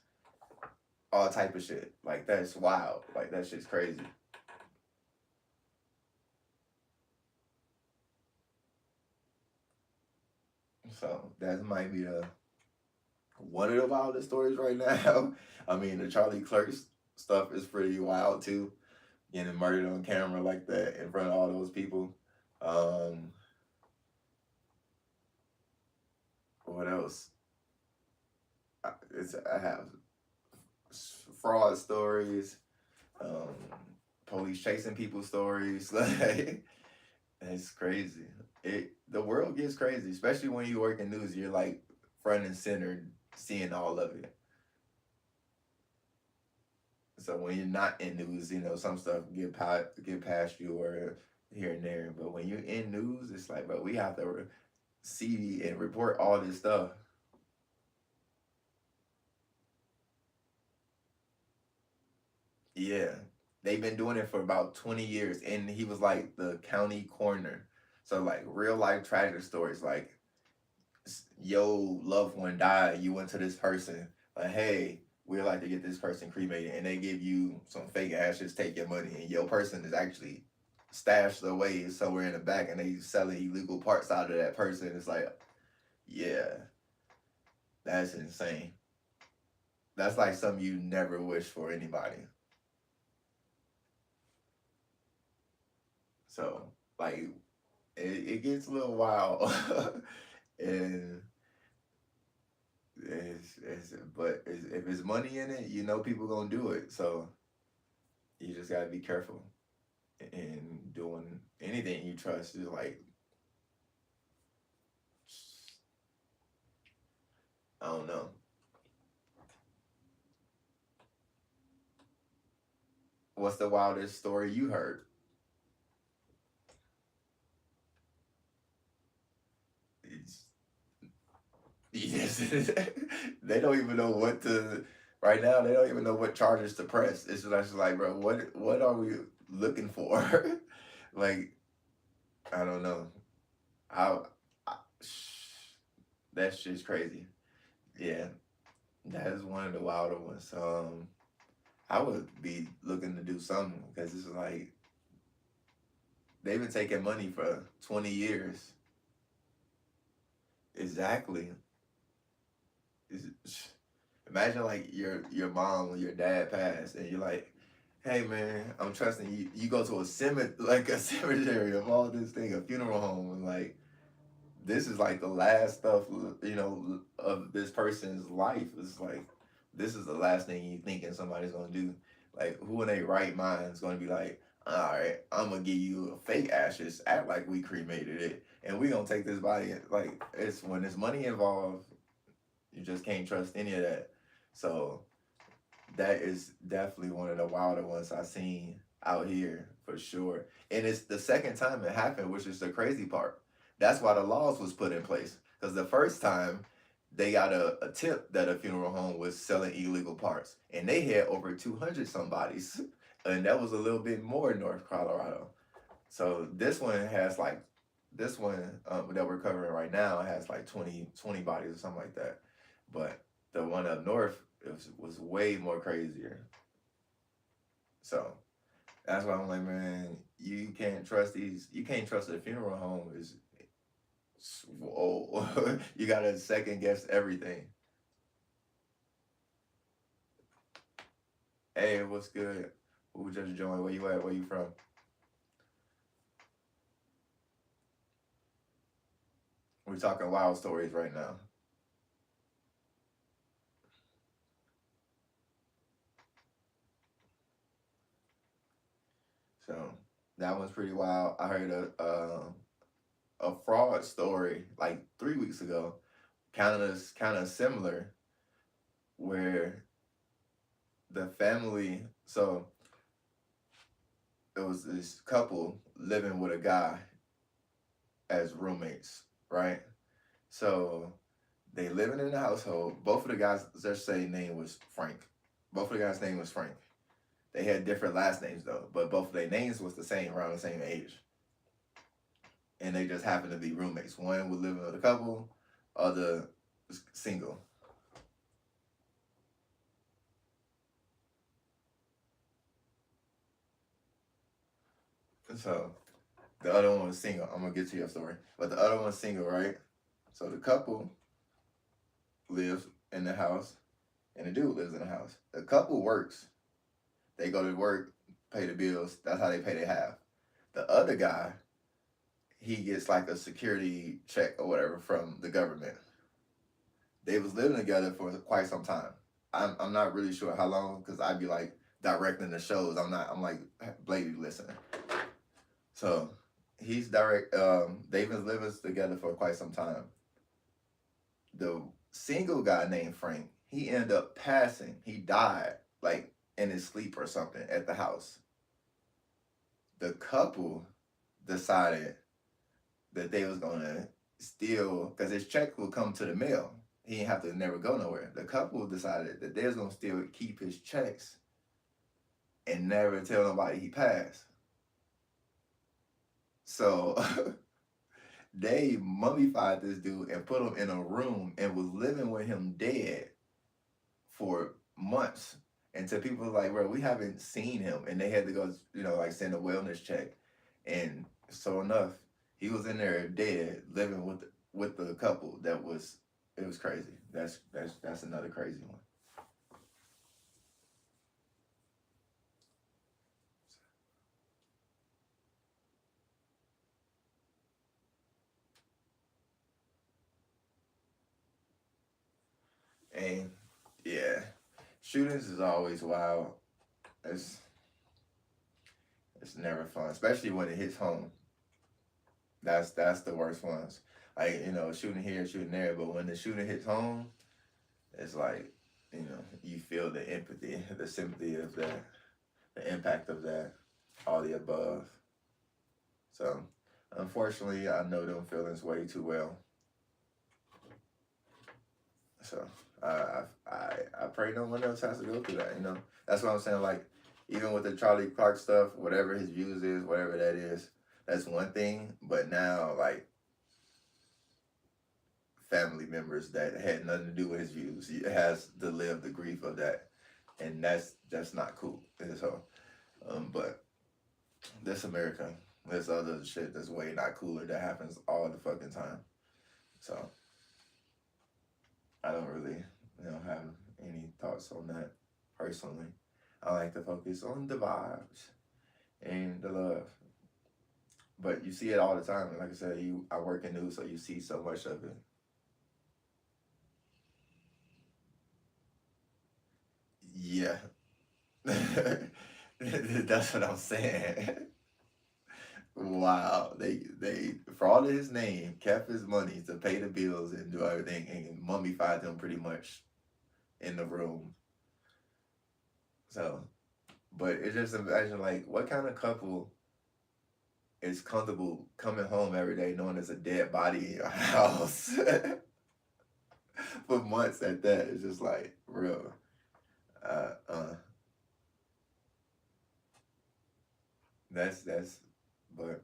all type of shit. Like that's wild. Like that shit's crazy. So that might be the one of the wildest stories right now. I mean, the Charlie Clerks stuff is pretty wild too. Getting murdered on camera like that in front of all those people. Um, what else? I have fraud stories, um, police chasing people stories. Like it's crazy. The world gets crazy, especially when you work in news. You're like front and center, seeing all of it. So when you're not in news, some stuff get past you or here and there. But when you're in news, it's like, bro, we have to see and report all this stuff. Yeah, they've been doing it for about 20 years, and he was like the county coroner. So like real life tragic stories, like yo loved one died, you went to this person, like, hey, we'd like to get this person cremated, and they give you some fake ashes, take your money, and your person is actually stashed away somewhere in the back, and they selling illegal parts out of that person. It's like, yeah, that's insane. That's like something you never wish for anybody. So like it gets a little wild. And if it's money in it, people gonna do it. So you just gotta be careful in doing anything you trust. Is like, I don't know. What's the wildest story you heard? It's, yes, they don't even know what to. Right now, they don't even know what charges to press. It's just like, bro, what are we looking for? Like, I don't know. I, I that's just crazy. Yeah, that is one of the wilder ones. I would be looking to do something because it's like they've been taking money for 20 years. Exactly. Imagine like your mom or your dad passed, and you're like, "Hey man, I'm trusting you." You go to a cemetery, like a cemetery of all this thing, a funeral home, and like this is like the last stuff, of this person's life. It's like this is the last thing you thinking somebody's gonna do. Like who in their right mind is gonna be like, all right, I'm gonna give you a fake ashes, act like we cremated it, and we gonna take this body. Like it's when there's money involved, you just can't trust any of that. So that is definitely one of the wilder ones I've seen out here for sure. And it's the second time it happened, which is the crazy part. That's why the laws was put in place. Because the first time they got a tip that a funeral home was selling illegal parts. And they had over 200 somebodies. And that was a little bit more in North Colorado. So this one that we're covering right now has like 20 bodies or something like that. But the one up north was way more crazier. So that's why I'm like, man, you can't trust these. You can't trust a funeral home. Is whoa, you gotta second guess everything. Hey, what's good? Who just joined? Where you at? Where you from? We're talking wild stories right now. So that one's pretty wild. I heard a fraud story like 3 weeks ago kind of similar, where the family. So it was this couple living with a guy as roommates, right? So they living in the household. Both of the guys, let's say, name was Frank. Both of the guys' name was Frank. They had different last names though, but both of their names was the same, around the same age, and they just happened to be roommates. One was living with a couple, other was single. So the other one was single. I'm gonna get to your story, but the other one's single, right? So the couple lives in the house, and the dude lives in the house. The couple works. They go to work, pay the bills. That's how they pay their half. The other guy, he gets like a security check or whatever from the government. They was living together for quite some time. I'm not really sure how long, because I'd be like directing the shows. I'm like blatantly listening. So he's direct. They've been living together for quite some time. The single guy named Frank, he ended up passing. He died like in his sleep or something at the house. The couple decided that they was gonna steal, because his check would come to the mail. He didn't have to never go nowhere. The couple decided that they was gonna still keep his checks and never tell nobody he passed. So they mummified this dude and put him in a room and was living with him dead for months, until people was like, bro, we haven't seen him. And they had to go, like send a wellness check. And so enough, he was in there dead, living with the couple. It was crazy. That's another crazy one. And yeah, shootings is always wild. It's it's never fun, especially when it hits home. That's the worst ones. Like, shooting here, shooting there, but when the shooting hits home, it's like, you feel the empathy, the sympathy of that, the impact of that, all the above. So, unfortunately, I know them feelings way too well. So, I pray no one else has to go through that. That's what I'm saying. Like, even with the Charlie Clark stuff, whatever his views is, whatever that is, that's one thing. But now, like, family members that had nothing to do with his views, he has to live the grief of that, and that's not cool. And so, but this America. There's other shit that's way not cooler that happens all the fucking time. So I don't really, have any thoughts on that personally. I like to focus on the vibes and the love. But you see it all the time. Like I said, I work in news, so you see so much of it. Yeah. That's what I'm saying. Wow, they for all of his name kept his money to pay the bills and do everything, and mummified him pretty much in the room. So, but it's just, imagine, like, what kind of couple is comfortable coming home every day knowing there's a dead body in your house for months at that. It's just like real. Uh, uh, that's, but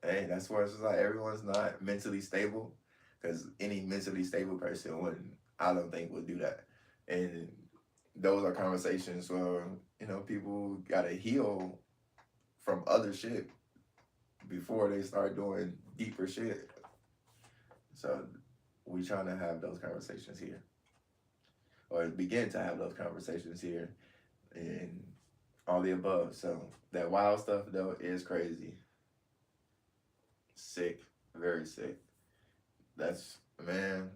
hey, that's where it's just like everyone's not mentally stable, because any mentally stable person wouldn't, I don't think, would do that. And those are conversations where, people gotta heal from other shit before they start doing deeper shit. So we trying to have those conversations here, or begin to have those conversations here, and all the above. So that wild stuff though is crazy, sick, very sick. That's, man.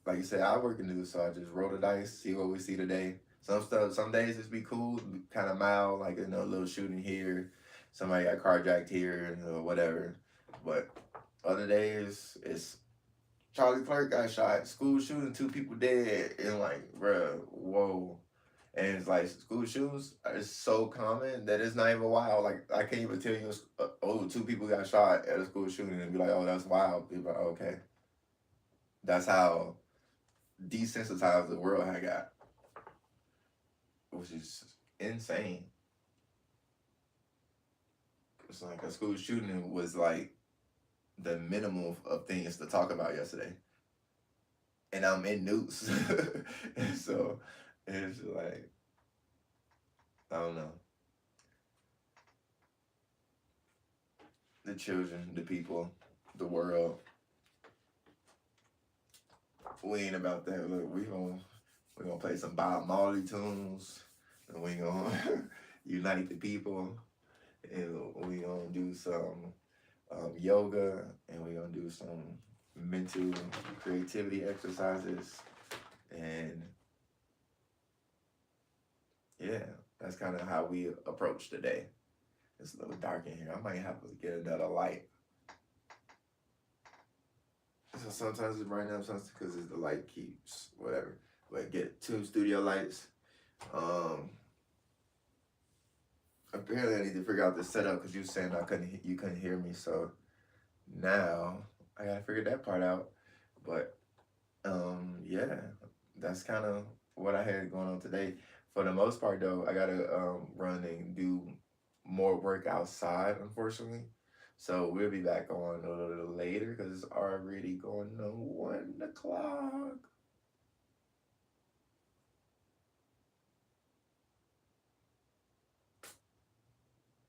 Like you said, I work in news, so I just roll the dice, see what we see today. Some stuff, some days it's be cool, kind of mild, like, a little shooting here, somebody got carjacked here, or whatever. But other days it's Charlie Clerk got shot. School shooting, 2 people dead, and like, bruh, whoa. And it's like school shootings is so common that it's not even wild. Like I can't even tell you, oh, 2 people got shot at a school shooting and be like, oh, that's wild. People like, okay, that's how desensitized the world had got, which is insane. It's like a school shooting was like the minimum of things to talk about yesterday, and I'm in news, and so it's like I don't know. The children, the people, the world. We ain't about that. Look, we gonna play some Bob Marley tunes, and we gonna unite the people, and we gonna do some yoga, and we gonna do some mental creativity exercises, and yeah, that's kind of how we approach the day. It's a little dark in here. I might have to get another light. So sometimes it's bright up, sometimes because the light keeps whatever. But get 2 studio lights. Um, Apparently I need to figure out the setup because you were saying you couldn't hear me. So now I gotta figure that part out. But yeah, that's kind of what I had going on today. For the most part, though, I gotta run and do more work outside, unfortunately. So we'll be back on a little later because it's already going on 1 o'clock.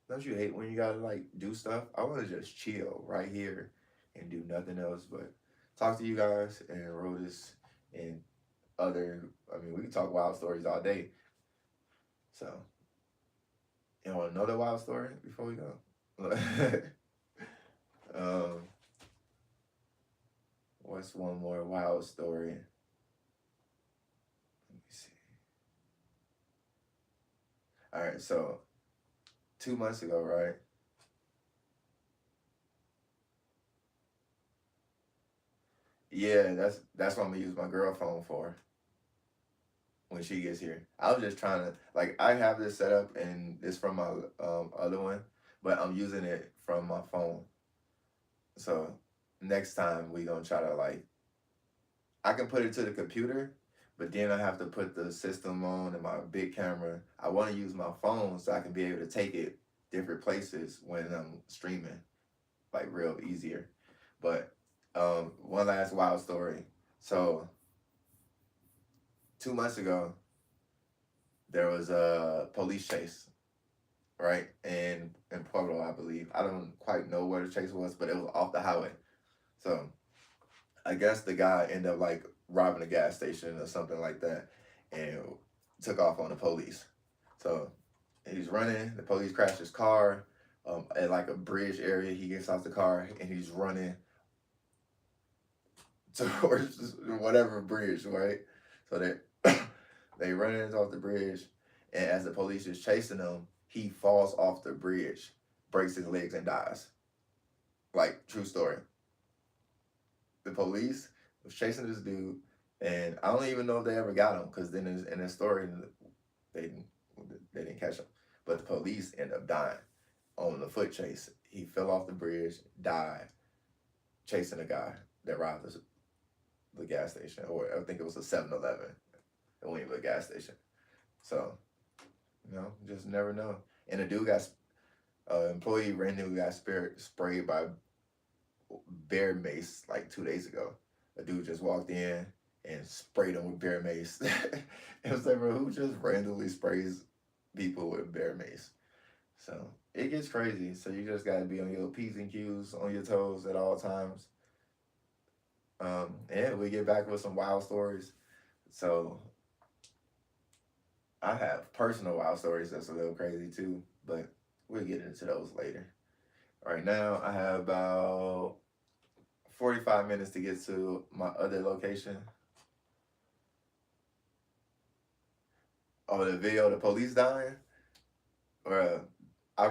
Don't you hate when you gotta like do stuff? I want to just chill right here and do nothing else but talk to you guys and Rotis and other. I mean, we can talk wild stories all day. So, you want another wild story before we go? um, what's one more wild story? Let me see. All right, so 2 months ago, right? Yeah, that's what I'm gonna use my girl phone for when she gets here. I was just trying to like I have this set up and it's from my other one, but I'm using it from my phone. So next time we gonna try to like I can put it to the computer, but then I have to put the system on and my big camera. I want to use my phone so I can be able to take it different places when I'm streaming, like real easier. But one last wild story. So 2 months ago, there was a police chase, right? In Pueblo, I believe. I don't quite know where the chase was, but it was off the highway. So I guess the guy ended up like robbing a gas station or something like that and took off on the police. So he's running, the police crashed his car at like a bridge area. He gets off the car and he's running towards whatever bridge, right? So they running off the bridge, and as the police is chasing him, he falls off the bridge, breaks his legs, and dies. Like true story. The police was chasing this dude, and I don't even know if they ever got him because then in the story they didn't they didn't catch him. But the police ended up dying on the foot chase. He fell off the bridge, died, chasing a guy that robbed the gas station, or I think it was a 7-Eleven. It wasn't even a gas station. So, just never know. And the dude got, employee randomly got sprayed by bear mace like 2 days ago. A dude just walked in and sprayed him with bear mace. It was like, bro, who just randomly sprays people with bear mace? So it gets crazy. So you just gotta be on your P's and Q's, on your toes at all times. And we get back with some wild stories. So I have personal wild stories that's a little crazy too, but we'll get into those later. Right now, I have about 45 minutes to get to my other location. Oh, the video, the police dying, or I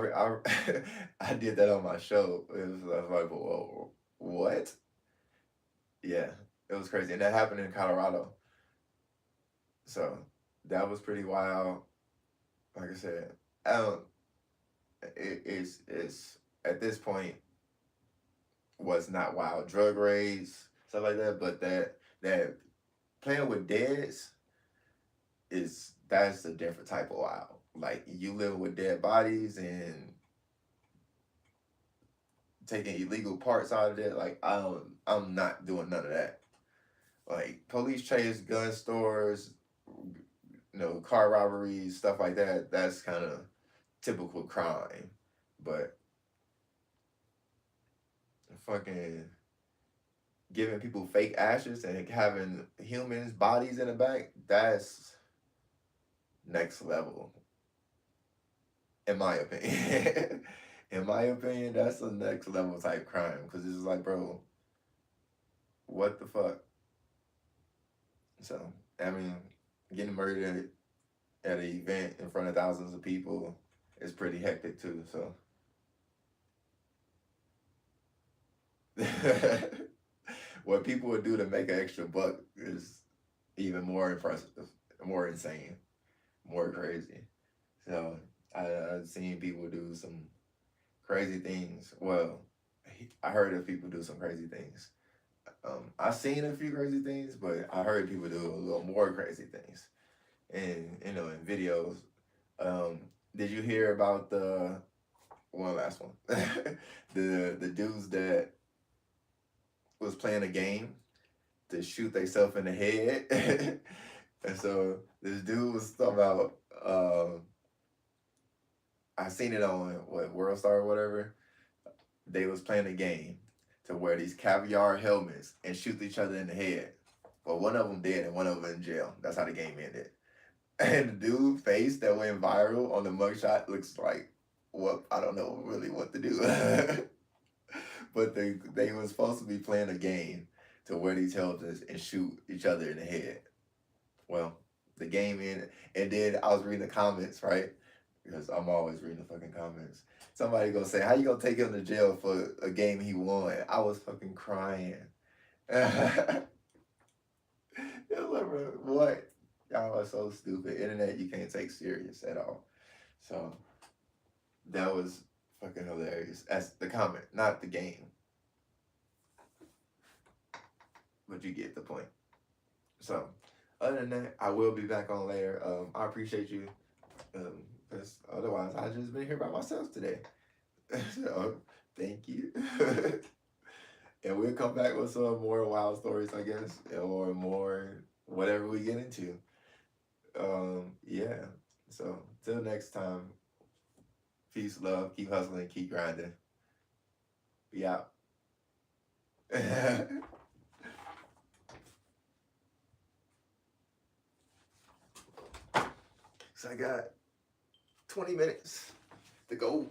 I did that on my show. It was like, whoa, what? Yeah. It was crazy, and that happened in Colorado. So that was pretty wild. Like I said, I don't. It's at this point was not wild drug raids stuff like that, but that playing with deads is that's a different type of wild. Like you living with dead bodies and taking illegal parts out of it. Like I'm not doing none of that. Like police chase, gun stores, car robberies, stuff like that. That's kind of typical crime. But fucking giving people fake ashes and having humans bodies in the back, that's next level, in my opinion. In my opinion, that's the next level type crime because it's like, bro, what the fuck? So I mean, getting murdered at an event in front of thousands of people is pretty hectic too. So what people would do to make an extra buck is even more impressive, more insane, more crazy. So I've seen people do some crazy things. Well, I heard of people do some crazy things. I've seen a few crazy things, but I heard people do a little more crazy things, and in videos. Um, did you hear about the one last one? The dudes that was playing a game to shoot themselves in the head. And so this dude was talking about I seen it on what World Star or whatever. They was playing a game to wear these caviar helmets and shoot each other in the head. Well, one of them did and one of them in jail. That's how the game ended. And the dude face that went viral on the mugshot looks like what I don't know really what to do. But they was supposed to be playing a game to wear these helmets and shoot each other in the head. Well, the game ended, and then I was reading the comments, right? Because I'm always reading the fucking comments. Somebody gonna say, "How you gonna take him to jail for a game he won?" I was fucking crying. It was like, bro, what? Y'all are so stupid. Internet you can't take serious at all. So that was fucking hilarious. That's the comment, not the game. But you get the point. So other than that, I will be back on later. I appreciate you. Because otherwise I just been here by myself today. So thank you. And we'll come back with some more wild stories, I guess, or more whatever we get into. Yeah. So till next time, peace, love, keep hustling, keep grinding. Be out. So I got 20 minutes to go.